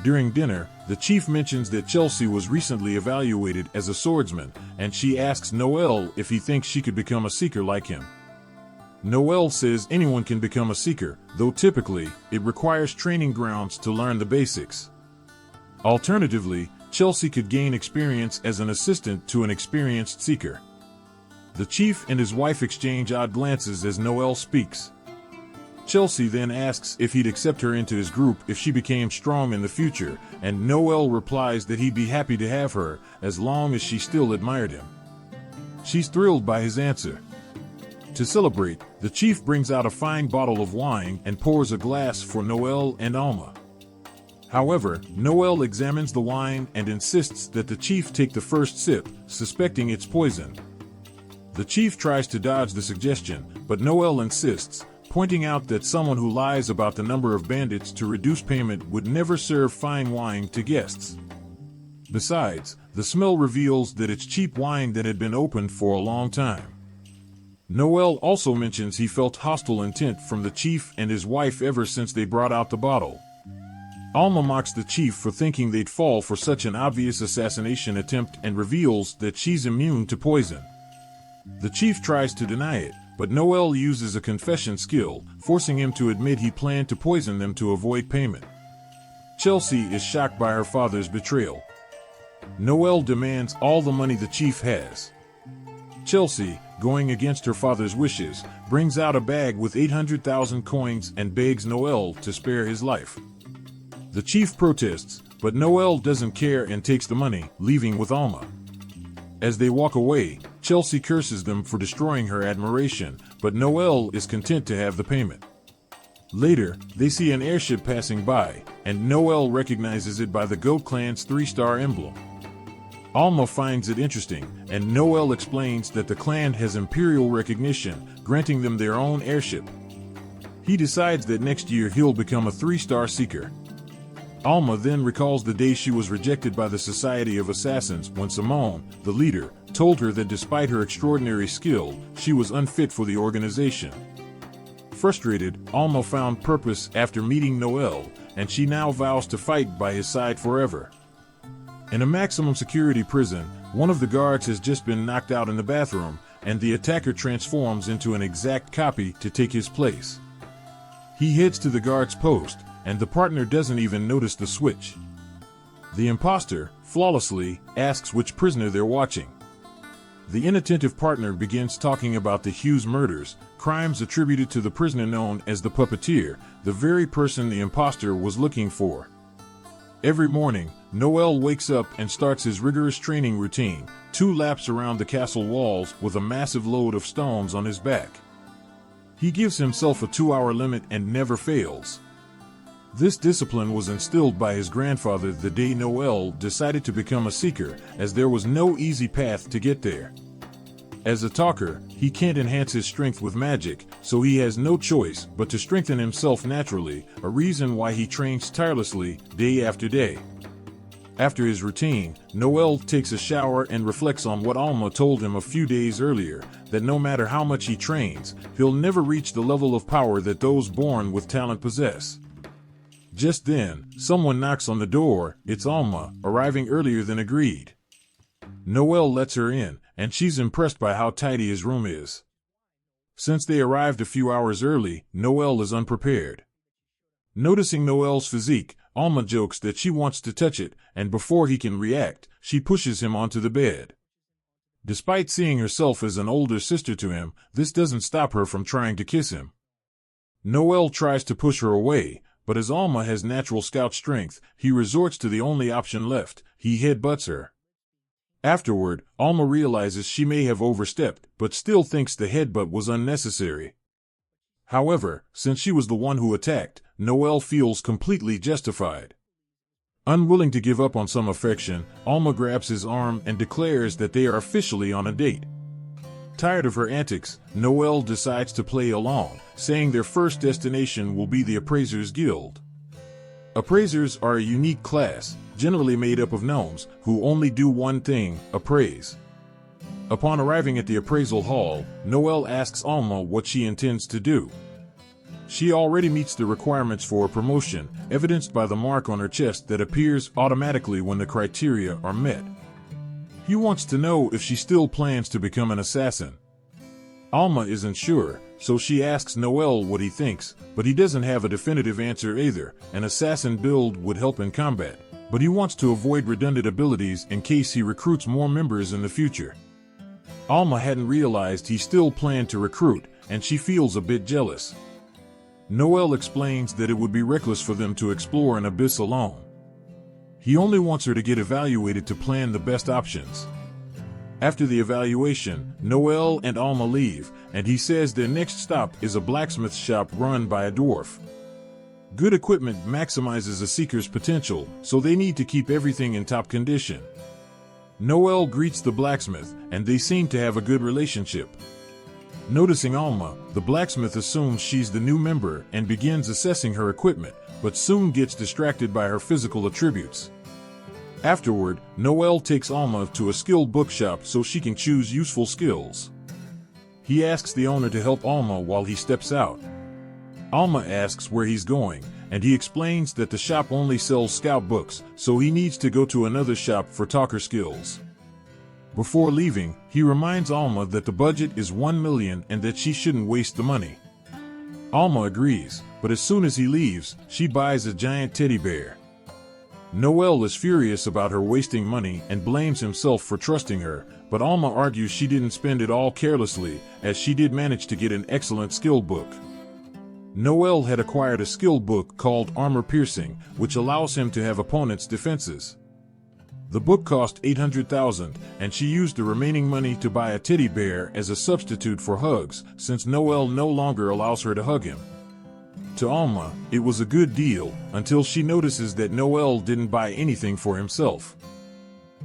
During dinner, the chief mentions that Chelsea was recently evaluated as a swordsman, and she asks Noelle if he thinks she could become a seeker like him. Noelle says anyone can become a seeker, though typically, it requires training grounds to learn the basics. Alternatively, Chelsea could gain experience as an assistant to an experienced seeker. The chief and his wife exchange odd glances as Noelle speaks. Chelsea then asks if he'd accept her into his group if she became strong in the future, and Noelle replies that he'd be happy to have her, as long as she still admired him. She's thrilled by his answer. To celebrate, the chief brings out a fine bottle of wine and pours a glass for Noel and Alma. However, Noel examines the wine and insists that the chief take the first sip, suspecting it's poison. The chief tries to dodge the suggestion, but Noel insists, pointing out that someone who lies about the number of bandits to reduce payment would never serve fine wine to guests. Besides, the smell reveals that it's cheap wine that had been opened for a long time. Noel also mentions he felt hostile intent from the chief and his wife ever since they brought out the bottle. Alma mocks the chief for thinking they'd fall for such an obvious assassination attempt and reveals that she's immune to poison. The chief tries to deny it, but Noel uses a confession skill, forcing him to admit he planned to poison them to avoid payment. Chelsea is shocked by her father's betrayal. Noel demands all the money the chief has. Chelsea, going against her father's wishes, brings out a bag with 800,000 coins and begs Noel to spare his life. The chief protests, but Noel doesn't care and takes the money, leaving with Alma. As they walk away, Chelsea curses them for destroying her admiration, but Noel is content to have the payment. Later, they see an airship passing by, and Noel recognizes it by the Goat Clan's 3-star emblem. Alma finds it interesting, and Noel explains that the clan has imperial recognition, granting them their own airship. He decides that next year he'll become a 3-star seeker. Alma then recalls the day she was rejected by the Society of Assassins when Simone, the leader, told her that despite her extraordinary skill, she was unfit for the organization. Frustrated, Alma found purpose after meeting Noel, and she now vows to fight by his side forever. In a maximum security prison, one of the guards has just been knocked out in the bathroom, and the attacker transforms into an exact copy to take his place. He heads to the guard's post, and the partner doesn't even notice the switch. The imposter, flawlessly, asks which prisoner they're watching. The inattentive partner begins talking about the Hughes murders, crimes attributed to the prisoner known as the puppeteer, the very person the imposter was looking for. Every morning, Noel wakes up and starts his rigorous training routine, 2 laps around the castle walls with a massive load of stones on his back. He gives himself a 2-hour limit and never fails. This discipline was instilled by his grandfather the day Noel decided to become a seeker, as there was no easy path to get there. As a talker, he can't enhance his strength with magic, so he has no choice but to strengthen himself naturally, a reason why he trains tirelessly, day after day. After his routine, Noel takes a shower and reflects on what Alma told him a few days earlier, that no matter how much he trains, he'll never reach the level of power that those born with talent possess. Just then, someone knocks on the door. It's Alma, arriving earlier than agreed. Noel lets her in, and she's impressed by how tidy his room is. Since they arrived a few hours early, Noel is unprepared. Noticing Noel's physique, Alma jokes that she wants to touch it, and before he can react, she pushes him onto the bed. Despite seeing herself as an older sister to him, this doesn't stop her from trying to kiss him. Noel tries to push her away, but as Alma has natural scout strength, he resorts to the only option left. He headbutts her. Afterward, Alma realizes she may have overstepped, but still thinks the headbutt was unnecessary. However, since she was the one who attacked, Noel feels completely justified. Unwilling to give up on some affection, Alma grabs his arm and declares that they are officially on a date. Tired of her antics, Noel decides to play along, saying their first destination will be the Appraisers Guild. Appraisers are a unique class, generally made up of gnomes, who only do one thing: appraise. Upon arriving at the appraisal hall, Noel asks Alma what she intends to do. She already meets the requirements for a promotion, evidenced by the mark on her chest that appears automatically when the criteria are met. He wants to know if she still plans to become an assassin. Alma isn't sure, so she asks Noel what he thinks, but he doesn't have a definitive answer either. An assassin build would help in combat, but he wants to avoid redundant abilities in case he recruits more members in the future. Alma hadn't realized he still planned to recruit, and she feels a bit jealous. Noel explains that it would be reckless for them to explore an abyss alone. He only wants her to get evaluated to plan the best options. After the evaluation, Noel and Alma leave, and he says their next stop is a blacksmith shop run by a dwarf. Good equipment maximizes a seeker's potential, so they need to keep everything in top condition. Noel greets the blacksmith, and they seem to have a good relationship. Noticing Alma, the blacksmith assumes she's the new member and begins assessing her equipment, but soon gets distracted by her physical attributes. Afterward, Noel takes Alma to a skill bookshop so she can choose useful skills. He asks the owner to help Alma while he steps out. Alma asks where he's going, and he explains that the shop only sells scout books, so he needs to go to another shop for talker skills. Before leaving, he reminds Alma that the budget is $1 million and that she shouldn't waste the money. Alma agrees, but as soon as he leaves, she buys a giant teddy bear. Noel is furious about her wasting money and blames himself for trusting her, but Alma argues she didn't spend it all carelessly, as she did manage to get an excellent skill book. Noel had acquired a skill book called Armor Piercing, which allows him to have opponents' defenses. The book cost $800,000, and she used the remaining money to buy a teddy bear as a substitute for hugs, since Noel no longer allows her to hug him. To Alma, it was a good deal, until she notices that Noel didn't buy anything for himself.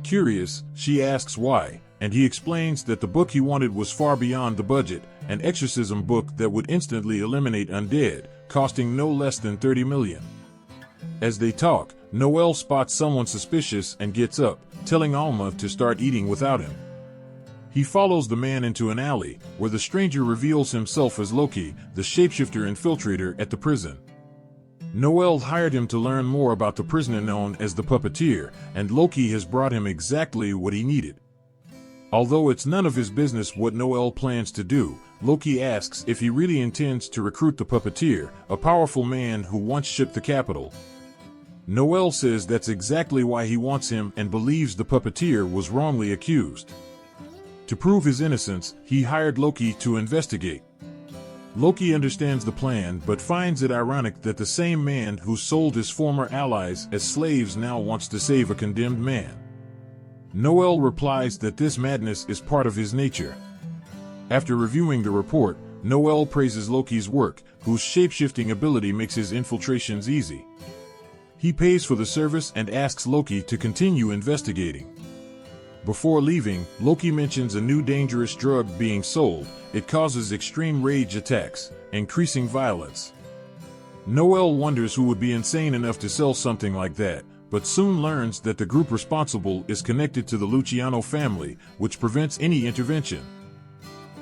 Curious, she asks why, and he explains that the book he wanted was far beyond the budget, an exorcism book that would instantly eliminate undead, costing no less than $30 million. As they talk, Noel spots someone suspicious and gets up, telling Alma to start eating without him. He follows the man into an alley, where the stranger reveals himself as Loki, the shapeshifter infiltrator at the prison. Noel hired him to learn more about the prisoner known as the Puppeteer, and Loki has brought him exactly what he needed. Although it's none of his business what Noel plans to do, Loki asks if he really intends to recruit the Puppeteer, a powerful man who once shipped the capital. Noel says that's exactly why he wants him and believes the Puppeteer was wrongly accused. To prove his innocence, he hired Loki to investigate. Loki understands the plan but finds it ironic that the same man who sold his former allies as slaves now wants to save a condemned man. Noel replies that this madness is part of his nature. After reviewing the report, Noel praises Loki's work, whose shape-shifting ability makes his infiltrations easy. He pays for the service and asks Loki to continue investigating. Before leaving, Loki mentions a new dangerous drug being sold. It causes extreme rage attacks, increasing violence. Noel wonders who would be insane enough to sell something like that, but soon learns that the group responsible is connected to the Luciano family, which prevents any intervention.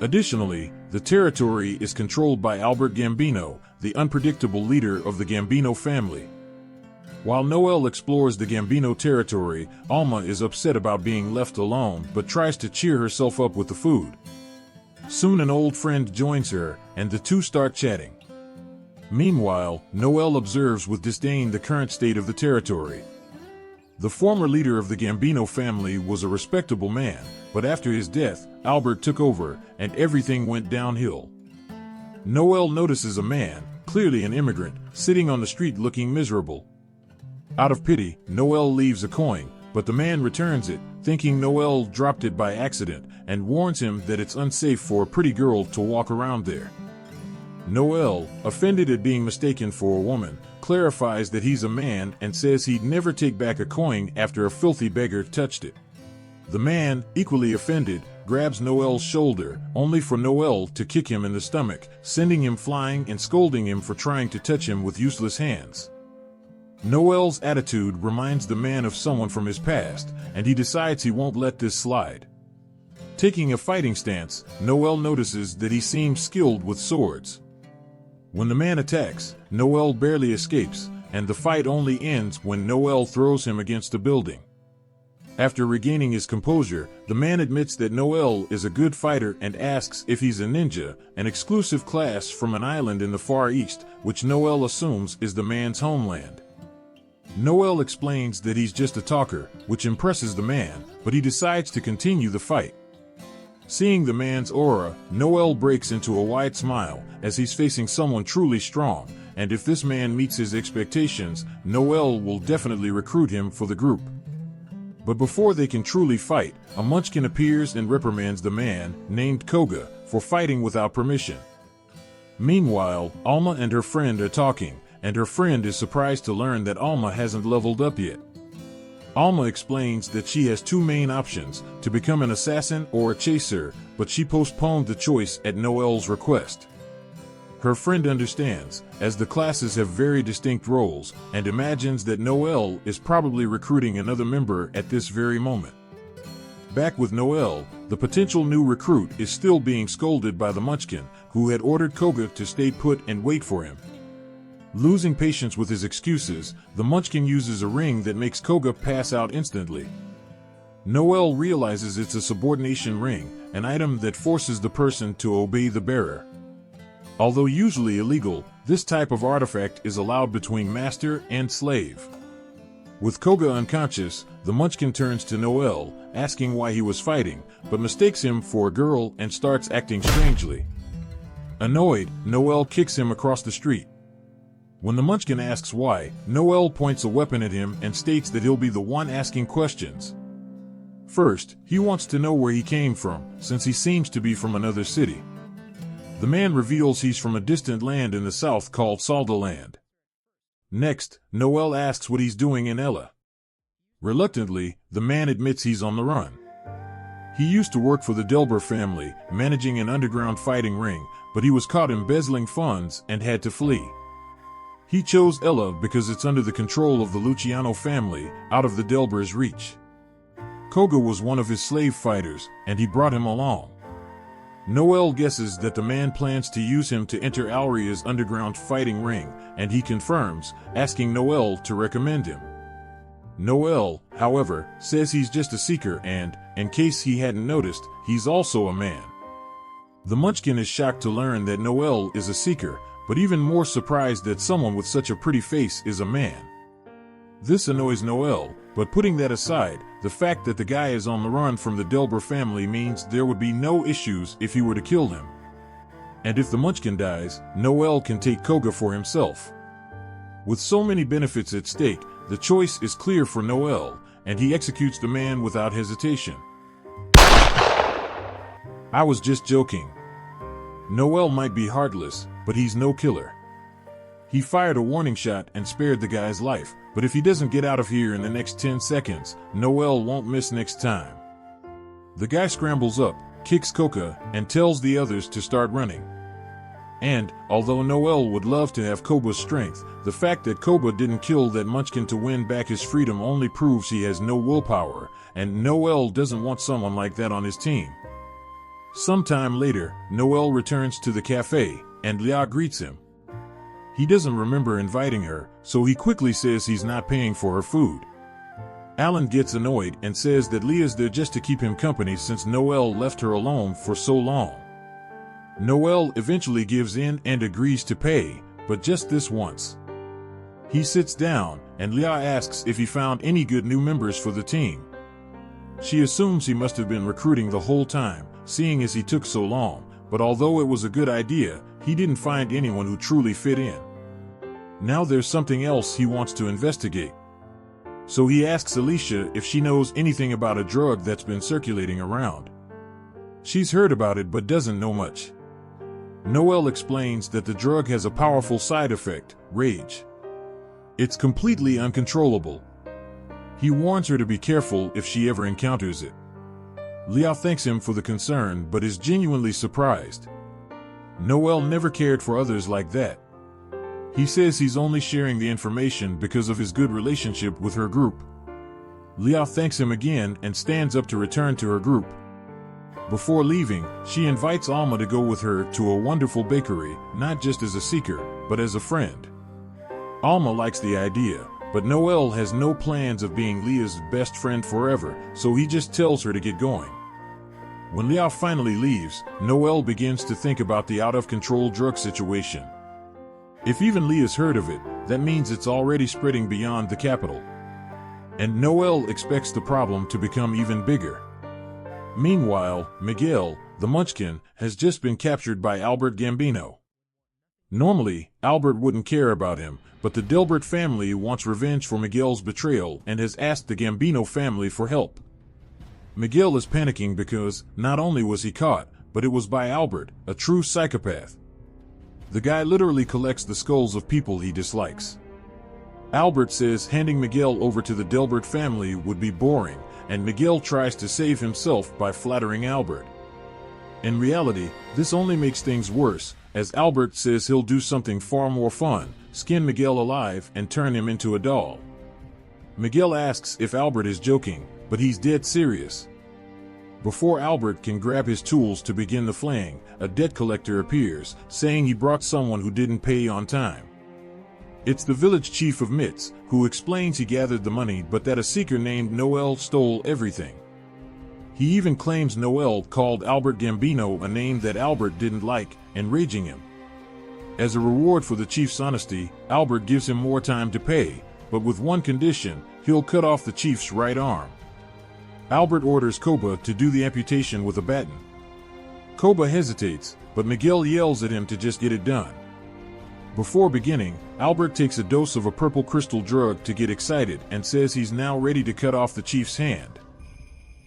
Additionally, the territory is controlled by Albert Gambino, the unpredictable leader of the Gambino family. While Noel explores the Gambino territory, Alma is upset about being left alone but tries to cheer herself up with the food. Soon an old friend joins her, and the two start chatting. Meanwhile, Noel observes with disdain the current state of the territory. The former leader of the Gambino family was a respectable man, but after his death, Albert took over, and everything went downhill. Noel notices a man, clearly an immigrant, sitting on the street looking miserable. Out of pity, Noel leaves a coin, but the man returns it, thinking Noel dropped it by accident, and warns him that it's unsafe for a pretty girl to walk around there. Noel, offended at being mistaken for a woman, clarifies that he's a man and says he'd never take back a coin after a filthy beggar touched it. The man, equally offended, grabs Noel's shoulder, only for Noel to kick him in the stomach, sending him flying and scolding him for trying to touch him with useless hands. Noel's attitude reminds the man of someone from his past, and he decides he won't let this slide. Taking a fighting stance, Noel notices that he seems skilled with swords. When the man attacks, Noel barely escapes, and the fight only ends when Noel throws him against a building. After regaining his composure, the man admits that Noel is a good fighter and asks if he's a ninja, an exclusive class from an island in the Far East, which Noel assumes is the man's homeland. Noel explains that he's just a talker, which impresses the man, but he decides to continue the fight. Seeing the man's aura, Noel breaks into a wide smile, as he's facing someone truly strong, and if this man meets his expectations, Noel will definitely recruit him for the group. But before they can truly fight, a Munchkin appears and reprimands the man, named Koga, for fighting without permission. Meanwhile, Alma and her friend are talking, and her friend is surprised to learn that Alma hasn't leveled up yet. Alma explains that she has two main options, to become an assassin or a chaser, but she postponed the choice at Noel's request. Her friend understands, as the classes have very distinct roles, and imagines that Noel is probably recruiting another member at this very moment. Back with Noel, the potential new recruit is still being scolded by the Munchkin, who had ordered Koga to stay put and wait for him. Losing patience with his excuses, the Munchkin uses a ring that makes Koga pass out instantly. Noel realizes it's a subordination ring, an item that forces the person to obey the bearer. Although usually illegal, this type of artifact is allowed between master and slave. With Koga unconscious, the Munchkin turns to Noel, asking why he was fighting, but mistakes him for a girl and starts acting strangely. Annoyed, Noel kicks him across the street. When the Munchkin asks why, Noel points a weapon at him and states that he'll be the one asking questions. First, he wants to know where he came from, since he seems to be from another city. The man reveals he's from a distant land in the south called Saldaland. Next, Noel asks what he's doing in Ella. Reluctantly, the man admits he's on the run. He used to work for the Delber family, managing an underground fighting ring, but he was caught embezzling funds and had to flee. He chose Ella because it's under the control of the Luciano family, out of the Delbers' reach. Koga was one of his slave fighters, and he brought him along. Noel guesses that the man plans to use him to enter Alria's underground fighting ring, and he confirms, asking Noel to recommend him. Noel, however, says he's just a seeker and, in case he hadn't noticed, he's also a man. The Munchkin is shocked to learn that Noel is a seeker, but even more surprised that someone with such a pretty face is a man. This annoys Noel, but putting that aside, the fact that the guy is on the run from the Delber family means there would be no issues if he were to kill him. And if the Munchkin dies, Noel can take Koga for himself. With so many benefits at stake, the choice is clear for Noel, and he executes the man without hesitation. I was just joking. Noel might be heartless, but he's no killer. He fired a warning shot and spared the guy's life, but if he doesn't get out of here in the next 10 seconds, Noel won't miss next time. The guy scrambles up, kicks Koga, and tells the others to start running. And, although Noel would love to have Koga's strength, the fact that Koga didn't kill that Munchkin to win back his freedom only proves he has no willpower, and Noel doesn't want someone like that on his team. Sometime later, Noel returns to the cafe, and Leah greets him. He doesn't remember inviting her, so he quickly says he's not paying for her food. Alan gets annoyed and says that Leah's there just to keep him company since Noel left her alone for so long. Noel eventually gives in and agrees to pay, but just this once. He sits down, and Leah asks if he found any good new members for the team. She assumes he must have been recruiting the whole time, seeing as he took so long, but although it was a good idea, he didn't find anyone who truly fit in. Now there's something else he wants to investigate. So he asks Alicia if she knows anything about a drug that's been circulating around. She's heard about it but doesn't know much. Noel explains that the drug has a powerful side effect, rage. It's completely uncontrollable. He warns her to be careful if she ever encounters it. Leah thanks him for the concern but is genuinely surprised. Noel never cared for others like that. He says he's only sharing the information because of his good relationship with her group. Leah thanks him again and stands up to return to her group. Before leaving, she invites Alma to go with her to a wonderful bakery, not just as a seeker, but as a friend. Alma likes the idea, but Noel has no plans of being Leah's best friend forever, so he just tells her to get going. When Leah finally leaves, Noel begins to think about the out-of-control drug situation. If even Leah's heard of it, that means it's already spreading beyond the capital. And Noel expects the problem to become even bigger. Meanwhile, Miguel, the Munchkin, has just been captured by Albert Gambino. Normally, Albert wouldn't care about him, but the Delbert family wants revenge for Miguel's betrayal and has asked the Gambino family for help. Miguel is panicking because not only was he caught, but it was by Albert, a true psychopath. The guy literally collects the skulls of people he dislikes. Albert says handing Miguel over to the Delbert family would be boring, and Miguel tries to save himself by flattering Albert. In reality, this only makes things worse, as Albert says he'll do something far more fun, skin Miguel alive and turn him into a doll. Miguel asks if Albert is joking, but he's dead serious. Before Albert can grab his tools to begin the flaying, a debt collector appears, saying he brought someone who didn't pay on time. It's the village chief of Mitz, who explains he gathered the money but that a seeker named Noel stole everything. He even claims Noel called Albert Gambino a name that Albert didn't like, enraging him. As a reward for the chief's honesty, Albert gives him more time to pay, but with one condition: he'll cut off the chief's right arm. Albert orders Koba to do the amputation with a baton. Koba hesitates, but Miguel yells at him to just get it done. Before beginning, Albert takes a dose of a purple crystal drug to get excited and says he's now ready to cut off the chief's hand.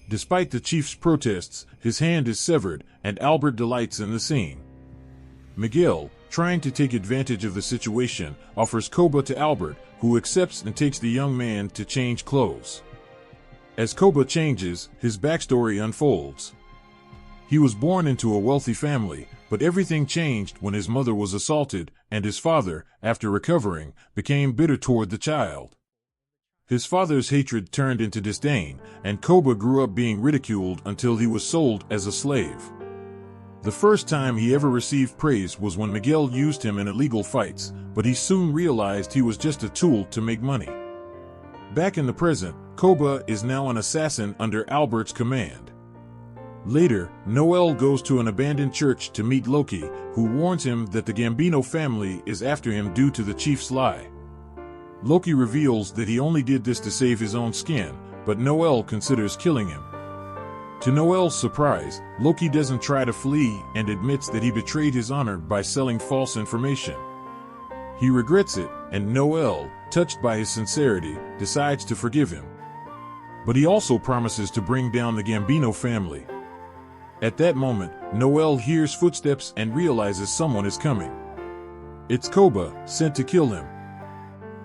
Despite the chief's protests, his hand is severed, and Albert delights in the scene. Miguel, trying to take advantage of the situation, offers Koba to Albert, who accepts and takes the young man to change clothes. As Koba changes, his backstory unfolds. He was born into a wealthy family, but everything changed when his mother was assaulted, and his father, after recovering, became bitter toward the child. His father's hatred turned into disdain, and Koba grew up being ridiculed until he was sold as a slave. The first time he ever received praise was when Miguel used him in illegal fights, but he soon realized he was just a tool to make money. Back in the present, Koba is now an assassin under Albert's command. Later, Noel goes to an abandoned church to meet Loki, who warns him that the Gambino family is after him due to the chief's lie. Loki reveals that he only did this to save his own skin, but Noel considers killing him. To Noel's surprise, Loki doesn't try to flee and admits that he betrayed his honor by selling false information. He regrets it, and Noel, touched by his sincerity, decides to forgive him. But he also promises to bring down the Gambino family. At that moment, Noel hears footsteps and realizes someone is coming. It's Koba, sent to kill him.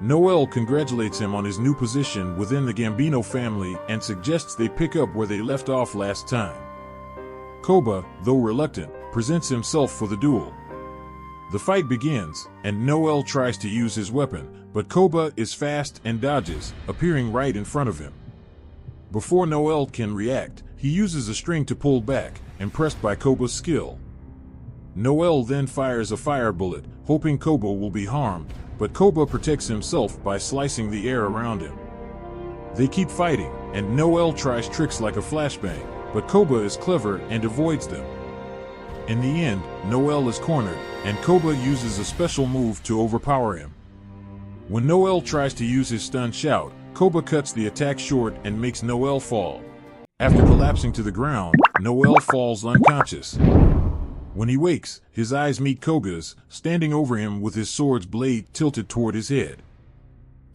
Noel congratulates him on his new position within the Gambino family and suggests they pick up where they left off last time. Koba, though reluctant, presents himself for the duel. The fight begins, and Noel tries to use his weapon, but Koba is fast and dodges, appearing right in front of him. Before Noel can react, he uses a string to pull back, impressed by Koba's skill. Noel then fires a fire bullet, hoping Koba will be harmed, but Koba protects himself by slicing the air around him. They keep fighting, and Noel tries tricks like a flashbang, but Koba is clever and avoids them. In the end, Noel is cornered, and Koba uses a special move to overpower him. When Noel tries to use his stun shout, Koba cuts the attack short and makes Noel fall. After collapsing to the ground, Noel falls unconscious. When he wakes, his eyes meet Koga's, standing over him with his sword's blade tilted toward his head.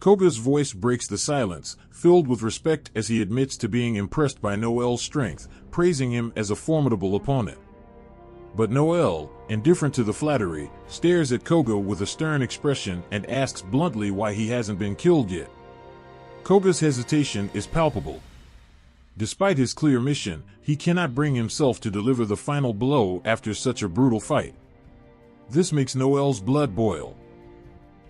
Koga's voice breaks the silence, filled with respect as he admits to being impressed by Noel's strength, praising him as a formidable opponent. But Noel, indifferent to the flattery, stares at Koga with a stern expression and asks bluntly why he hasn't been killed yet. Koga's hesitation is palpable. Despite his clear mission, he cannot bring himself to deliver the final blow after such a brutal fight. This makes Noel's blood boil.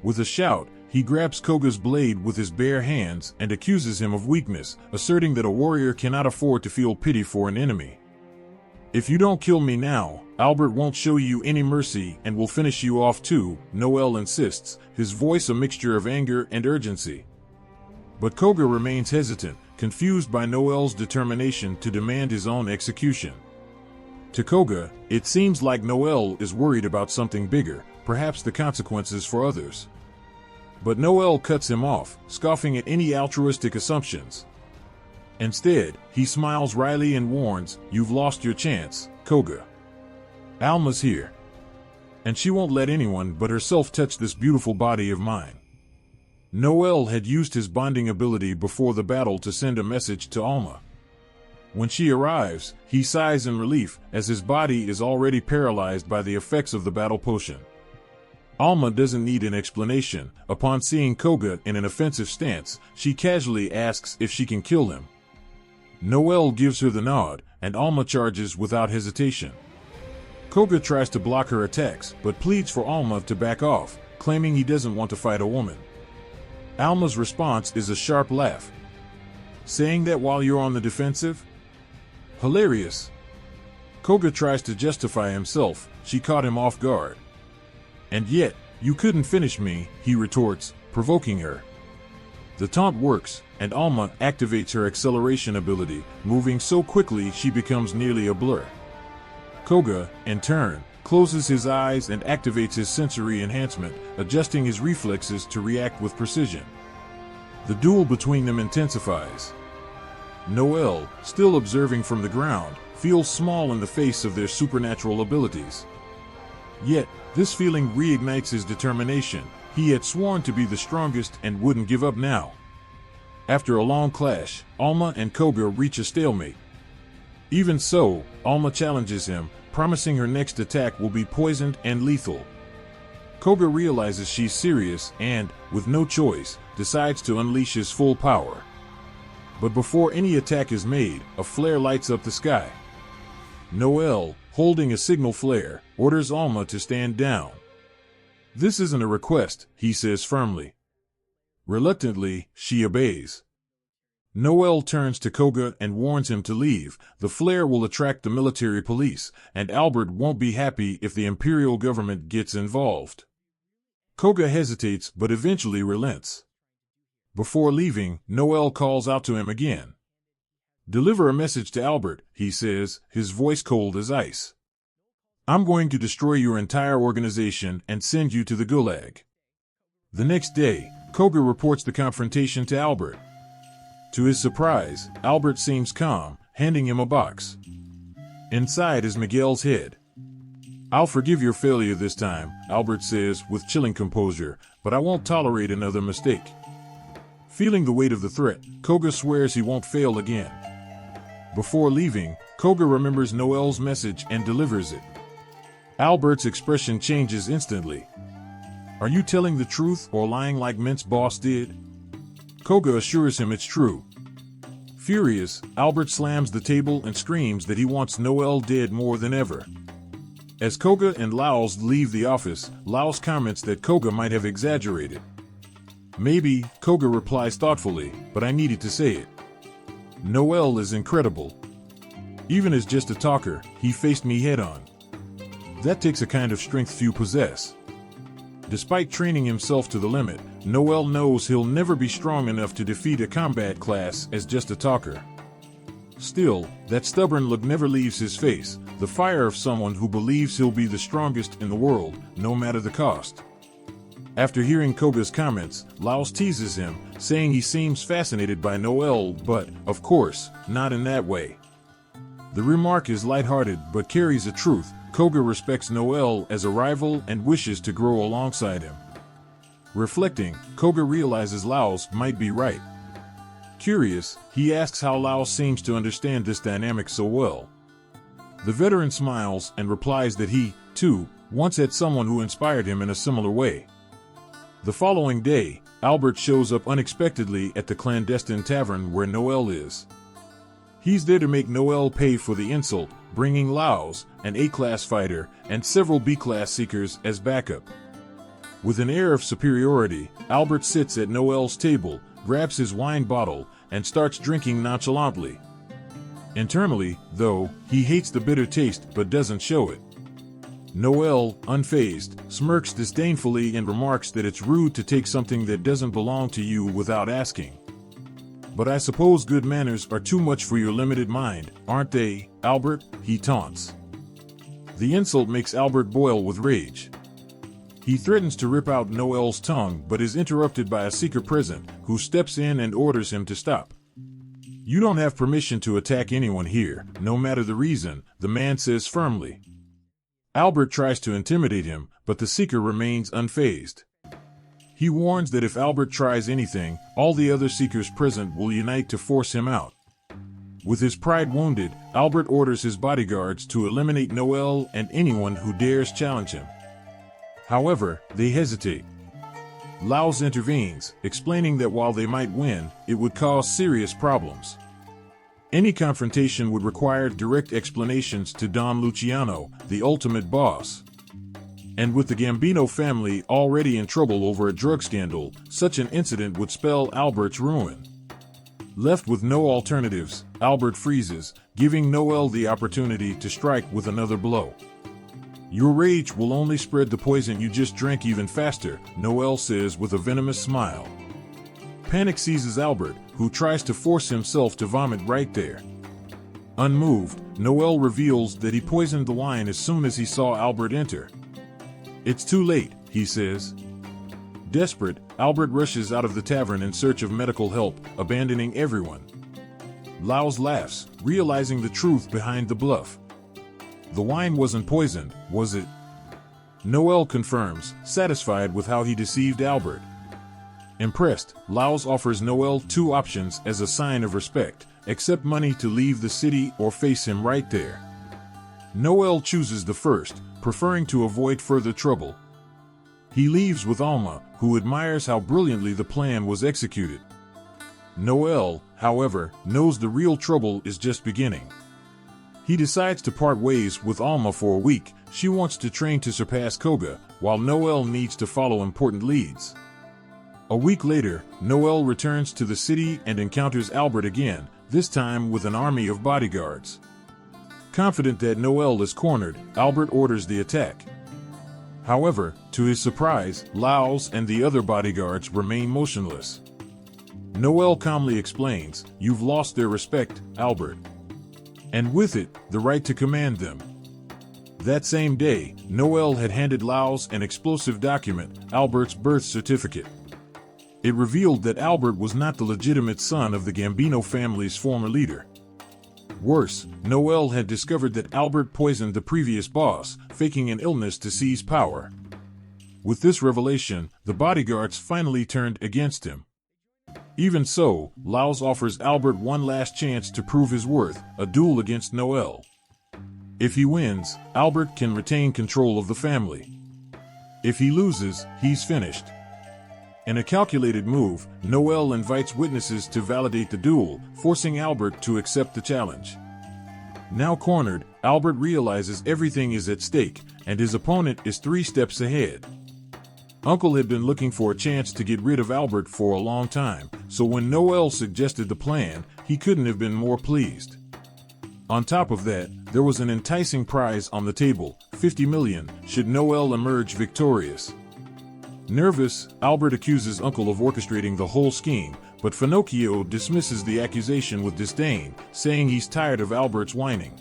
With a shout, he grabs Koga's blade with his bare hands and accuses him of weakness, asserting that a warrior cannot afford to feel pity for an enemy. "If you don't kill me now, Albert won't show you any mercy and will finish you off too," Noel insists, his voice a mixture of anger and urgency. But Koga remains hesitant, confused by Noel's determination to demand his own execution. To Koga, it seems like Noel is worried about something bigger, perhaps the consequences for others. But Noel cuts him off, scoffing at any altruistic assumptions. Instead, he smiles wryly and warns, "You've lost your chance, Koga. Alma's here." and she won't let anyone but herself touch this beautiful body of mine. Noel had used his bonding ability before the battle to send a message to Alma. When she arrives, he sighs in relief as his body is already paralyzed by the effects of the battle potion. Alma doesn't need an explanation. Upon seeing Koga in an offensive stance, she casually asks if she can kill him. Noel gives her the nod, and Alma charges without hesitation. Koga tries to block her attacks, but pleads for Alma to back off, claiming he doesn't want to fight a woman. Alma's response is a sharp laugh. Saying that while you're on the defensive? Hilarious. Koga tries to justify himself. She caught him off guard. And yet, you couldn't finish me, he retorts, provoking her. The taunt works, and Alma activates her acceleration ability, moving so quickly she becomes nearly a blur. Koga, in turn, closes his eyes and activates his sensory enhancement, adjusting his reflexes to react with precision. The duel between them intensifies. Noel, still observing from the ground, feels small in the face of their supernatural abilities. Yet, this feeling reignites his determination. He had sworn to be the strongest and wouldn't give up now. After a long clash, Alma and Koga reach a stalemate. Even so, Alma challenges him, promising her next attack will be poisoned and lethal. Koga realizes she's serious and, with no choice, decides to unleash his full power. But before any attack is made, a flare lights up the sky. Noel, holding a signal flare, orders Alma to stand down. This isn't a request, he says firmly. Reluctantly, she obeys. Noel turns to Koga and warns him to leave. The flare will attract the military police, and Albert won't be happy if the imperial government gets involved. Koga hesitates but eventually relents. Before leaving, Noel calls out to him again. Deliver a message to Albert, he says, his voice cold as ice. I'm going to destroy your entire organization and send you to the Gulag. The next day, Koga reports the confrontation to Albert. To his surprise, Albert seems calm, handing him a box. Inside is Miguel's head. I'll forgive your failure this time, Albert says with chilling composure, but I won't tolerate another mistake. Feeling the weight of the threat, Koga swears he won't fail again. Before leaving, Koga remembers Noel's message and delivers it. Albert's expression changes instantly. Are you telling the truth or lying like Mint's boss did? Koga assures him it's true. Furious, Albert slams the table and screams that he wants Noel dead more than ever. As Koga and Laos leave the office, Laos comments that Koga might have exaggerated. Maybe, Koga replies thoughtfully, but I needed to say it. Noel is incredible. Even as just a talker, he faced me head-on. That takes a kind of strength few possess. Despite training himself to the limit, Noel knows he'll never be strong enough to defeat a combat class as just a talker. Still, that stubborn look never leaves his face, the fire of someone who believes he'll be the strongest in the world, no matter the cost. After hearing Koga's comments, Laos teases him, saying he seems fascinated by Noel, but, of course, not in that way. The remark is lighthearted but carries a truth. Koga respects Noel as a rival and wishes to grow alongside him. Reflecting, Koga realizes Laos might be right. Curious, he asks how Laos seems to understand this dynamic so well. The veteran smiles and replies that he, too, once had someone who inspired him in a similar way. The following day, Albert shows up unexpectedly at the clandestine tavern where Noel is. He's there to make Noel pay for the insult, bringing Laos, an A-class fighter, and several B-class seekers as backup. With an air of superiority, Albert sits at Noel's table, grabs his wine bottle, and starts drinking nonchalantly. Internally, though, he hates the bitter taste but doesn't show it. Noel, unfazed, smirks disdainfully and remarks that it's rude to take something that doesn't belong to you without asking. But I suppose good manners are too much for your limited mind, aren't they, Albert? He taunts. The insult makes Albert boil with rage. He threatens to rip out Noel's tongue but is interrupted by a seeker present, who steps in and orders him to stop. You don't have permission to attack anyone here, no matter the reason, the man says firmly. Albert tries to intimidate him, but the Seeker remains unfazed. He warns that if Albert tries anything, all the other Seekers present will unite to force him out. With his pride wounded, Albert orders his bodyguards to eliminate Noel and anyone who dares challenge him. However, they hesitate. Laos intervenes, explaining that while they might win, it would cause serious problems. Any confrontation would require direct explanations to Don Luciano, the ultimate boss. And with the Gambino family already in trouble over a drug scandal, such an incident would spell Albert's ruin. Left with no alternatives, Albert freezes, giving Noel the opportunity to strike with another blow. "Your rage will only spread the poison you just drank even faster," Noel says with a venomous smile. Panic seizes Albert, who tries to force himself to vomit right there. Unmoved, Noel reveals that he poisoned the wine as soon as he saw Albert enter. "It's too late," he says. Desperate, Albert rushes out of the tavern in search of medical help, abandoning everyone. Laos laughs, realizing the truth behind the bluff. The wine wasn't poisoned, was it? Noel confirms, satisfied with how he deceived Albert. Impressed, Laos offers Noel two options as a sign of respect: accept money to leave the city or face him right there. Noel chooses the first, preferring to avoid further trouble. He leaves with Alma, who admires how brilliantly the plan was executed. Noel, however, knows the real trouble is just beginning. He decides to part ways with Alma for a week. She wants to train to surpass Koga, while Noel needs to follow important leads. A week later, Noel returns to the city and encounters Albert again, this time with an army of bodyguards. Confident that Noel is cornered, Albert orders the attack. However, to his surprise, Laos and the other bodyguards remain motionless. Noel calmly explains, "You've lost their respect, Albert. And with it, the right to command them." That same day, Noel had handed Laos an explosive document, Albert's birth certificate. It revealed that Albert was not the legitimate son of the Gambino family's former leader. Worse, Noel had discovered that Albert poisoned the previous boss, faking an illness to seize power. With this revelation, the bodyguards finally turned against him. Even so, Laos offers Albert one last chance to prove his worth, a duel against Noel. If he wins, Albert can retain control of the family. If he loses, he's finished. In a calculated move, Noel invites witnesses to validate the duel, forcing Albert to accept the challenge. Now cornered, Albert realizes everything is at stake, and his opponent is 3 steps ahead. Uncle had been looking for a chance to get rid of Albert for a long time, so when Noel suggested the plan, he couldn't have been more pleased. On top of that, there was an enticing prize on the table, 50 million, should Noel emerge victorious. Nervous, Albert accuses Uncle of orchestrating the whole scheme, but Finocchio dismisses the accusation with disdain, saying he's tired of Albert's whining.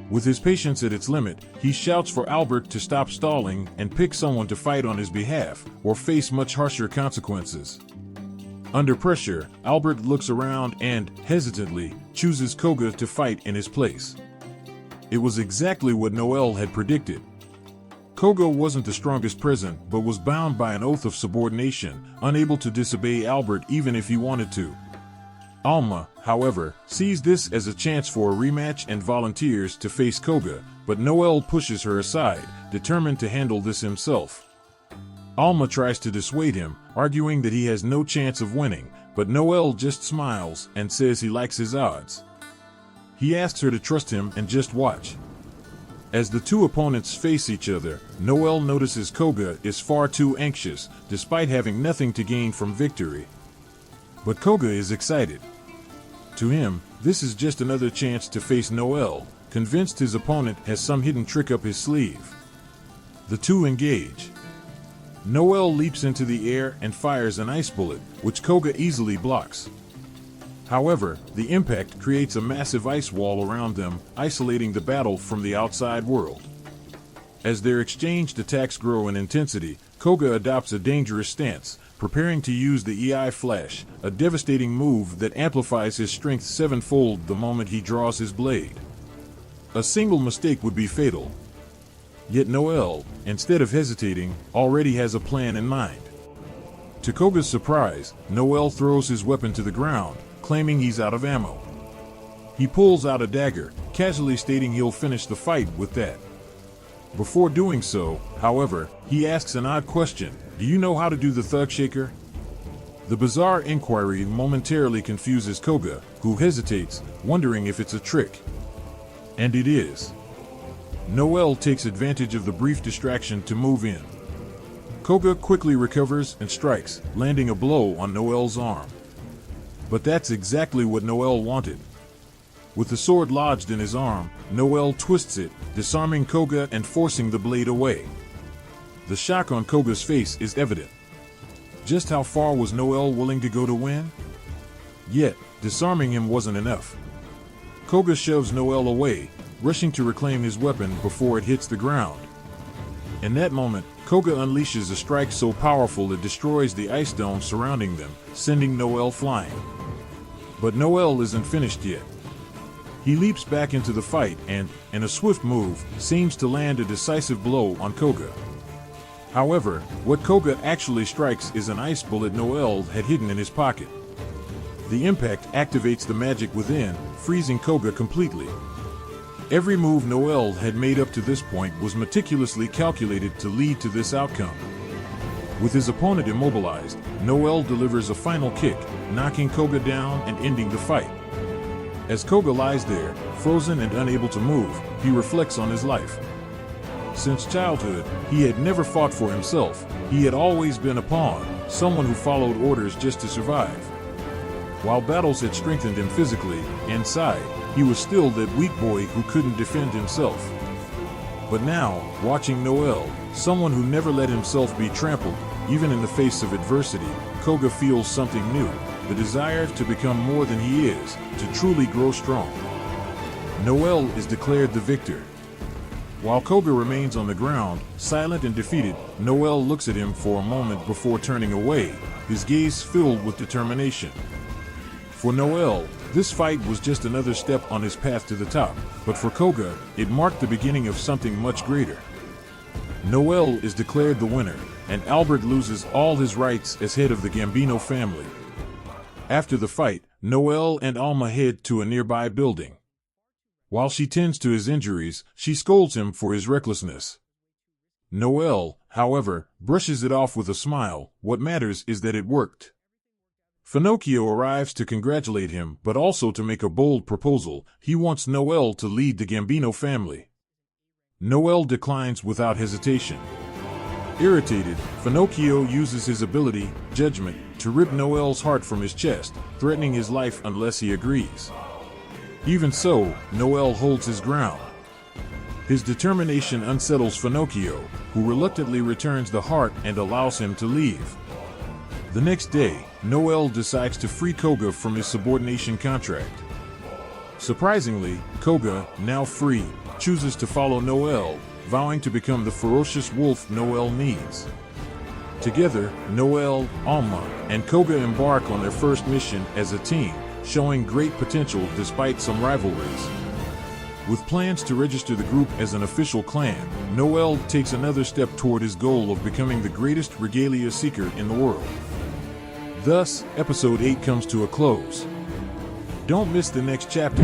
With his patience at its limit, he shouts for Albert to stop stalling and pick someone to fight on his behalf, or face much harsher consequences. Under pressure, Albert looks around and, hesitantly, chooses Koga to fight in his place. It was exactly what Noel had predicted. Koga wasn't the strongest present, but was bound by an oath of subordination, unable to disobey Albert even if he wanted to. Alma, however, sees this as a chance for a rematch and volunteers to face Koga, but Noel pushes her aside, determined to handle this himself. Alma tries to dissuade him, arguing that he has no chance of winning, but Noel just smiles and says he likes his odds. He asks her to trust him and just watch. As the two opponents face each other, Noel notices Koga is far too anxious, despite having nothing to gain from victory. But Koga is excited. To him, this is just another chance to face Noel, convinced his opponent has some hidden trick up his sleeve. The two engage. Noel leaps into the air and fires an ice bullet, which Koga easily blocks. However, the impact creates a massive ice wall around them, isolating the battle from the outside world. As their exchanged attacks grow in intensity, Koga adopts a dangerous stance, preparing to use the EI Flash, a devastating move that amplifies his strength 7-fold the moment he draws his blade. A single mistake would be fatal. Yet Noel, instead of hesitating, already has a plan in mind. To Koga's surprise, Noel throws his weapon to the ground, claiming he's out of ammo. He pulls out a dagger, casually stating he'll finish the fight with that. Before doing so, however, he asks an odd question: "Do you know how to do the thug shaker?" The bizarre inquiry momentarily confuses Koga, who hesitates, wondering if it's a trick. And it is. Noel takes advantage of the brief distraction to move in. Koga quickly recovers and strikes, landing a blow on Noel's arm. But that's exactly what Noel wanted. With the sword lodged in his arm, Noel twists it, disarming Koga and forcing the blade away. The shock on Koga's face is evident. Just how far was Noel willing to go to win? Yet, disarming him wasn't enough. Koga shoves Noel away, rushing to reclaim his weapon before it hits the ground. In that moment, Koga unleashes a strike so powerful it destroys the ice dome surrounding them, sending Noel flying. But Noel isn't finished yet. He leaps back into the fight and, in a swift move, seems to land a decisive blow on Koga. However, what Koga actually strikes is an ice bullet Noel had hidden in his pocket. The impact activates the magic within, freezing Koga completely. Every move Noel had made up to this point was meticulously calculated to lead to this outcome. With his opponent immobilized, Noel delivers a final kick, knocking Koga down and ending the fight. As Koga lies there, frozen and unable to move, he reflects on his life. Since childhood, he had never fought for himself. He had always been a pawn, someone who followed orders just to survive. While battles had strengthened him physically, inside, he was still that weak boy who couldn't defend himself. But now, watching Noel, someone who never let himself be trampled, even in the face of adversity, Koga feels something new, the desire to become more than he is, to truly grow strong. Noel is declared the victor. While Koga remains on the ground, silent and defeated, Noel looks at him for a moment before turning away, his gaze filled with determination. For Noel, this fight was just another step on his path to the top, but for Koga, it marked the beginning of something much greater. Noel is declared the winner, and Albert loses all his rights as head of the Gambino family. After the fight, Noel and Alma head to a nearby building. While she tends to his injuries, she scolds him for his recklessness. Noel, however, brushes it off with a smile. What matters is that it worked. Finocchio arrives to congratulate him, but also to make a bold proposal. He wants Noel to lead the Gambino family. Noel declines without hesitation. Irritated, Finocchio uses his ability, Judgment, to rip Noel's heart from his chest, threatening his life unless he agrees. Even so, Noel holds his ground. His determination unsettles Finocchio, who reluctantly returns the heart and allows him to leave. The next day, Noel decides to free Koga from his subordination contract. Surprisingly, Koga, now free, chooses to follow Noel, vowing to become the ferocious wolf Noel needs. Together, Noel, Alma, and Koga embark on their first mission as a team, showing great potential despite some rivalries. With plans to register the group as an official clan, Noel takes another step toward his goal of becoming the greatest regalia seeker in the world. Thus, Episode 8 comes to a close. Don't miss the next chapter.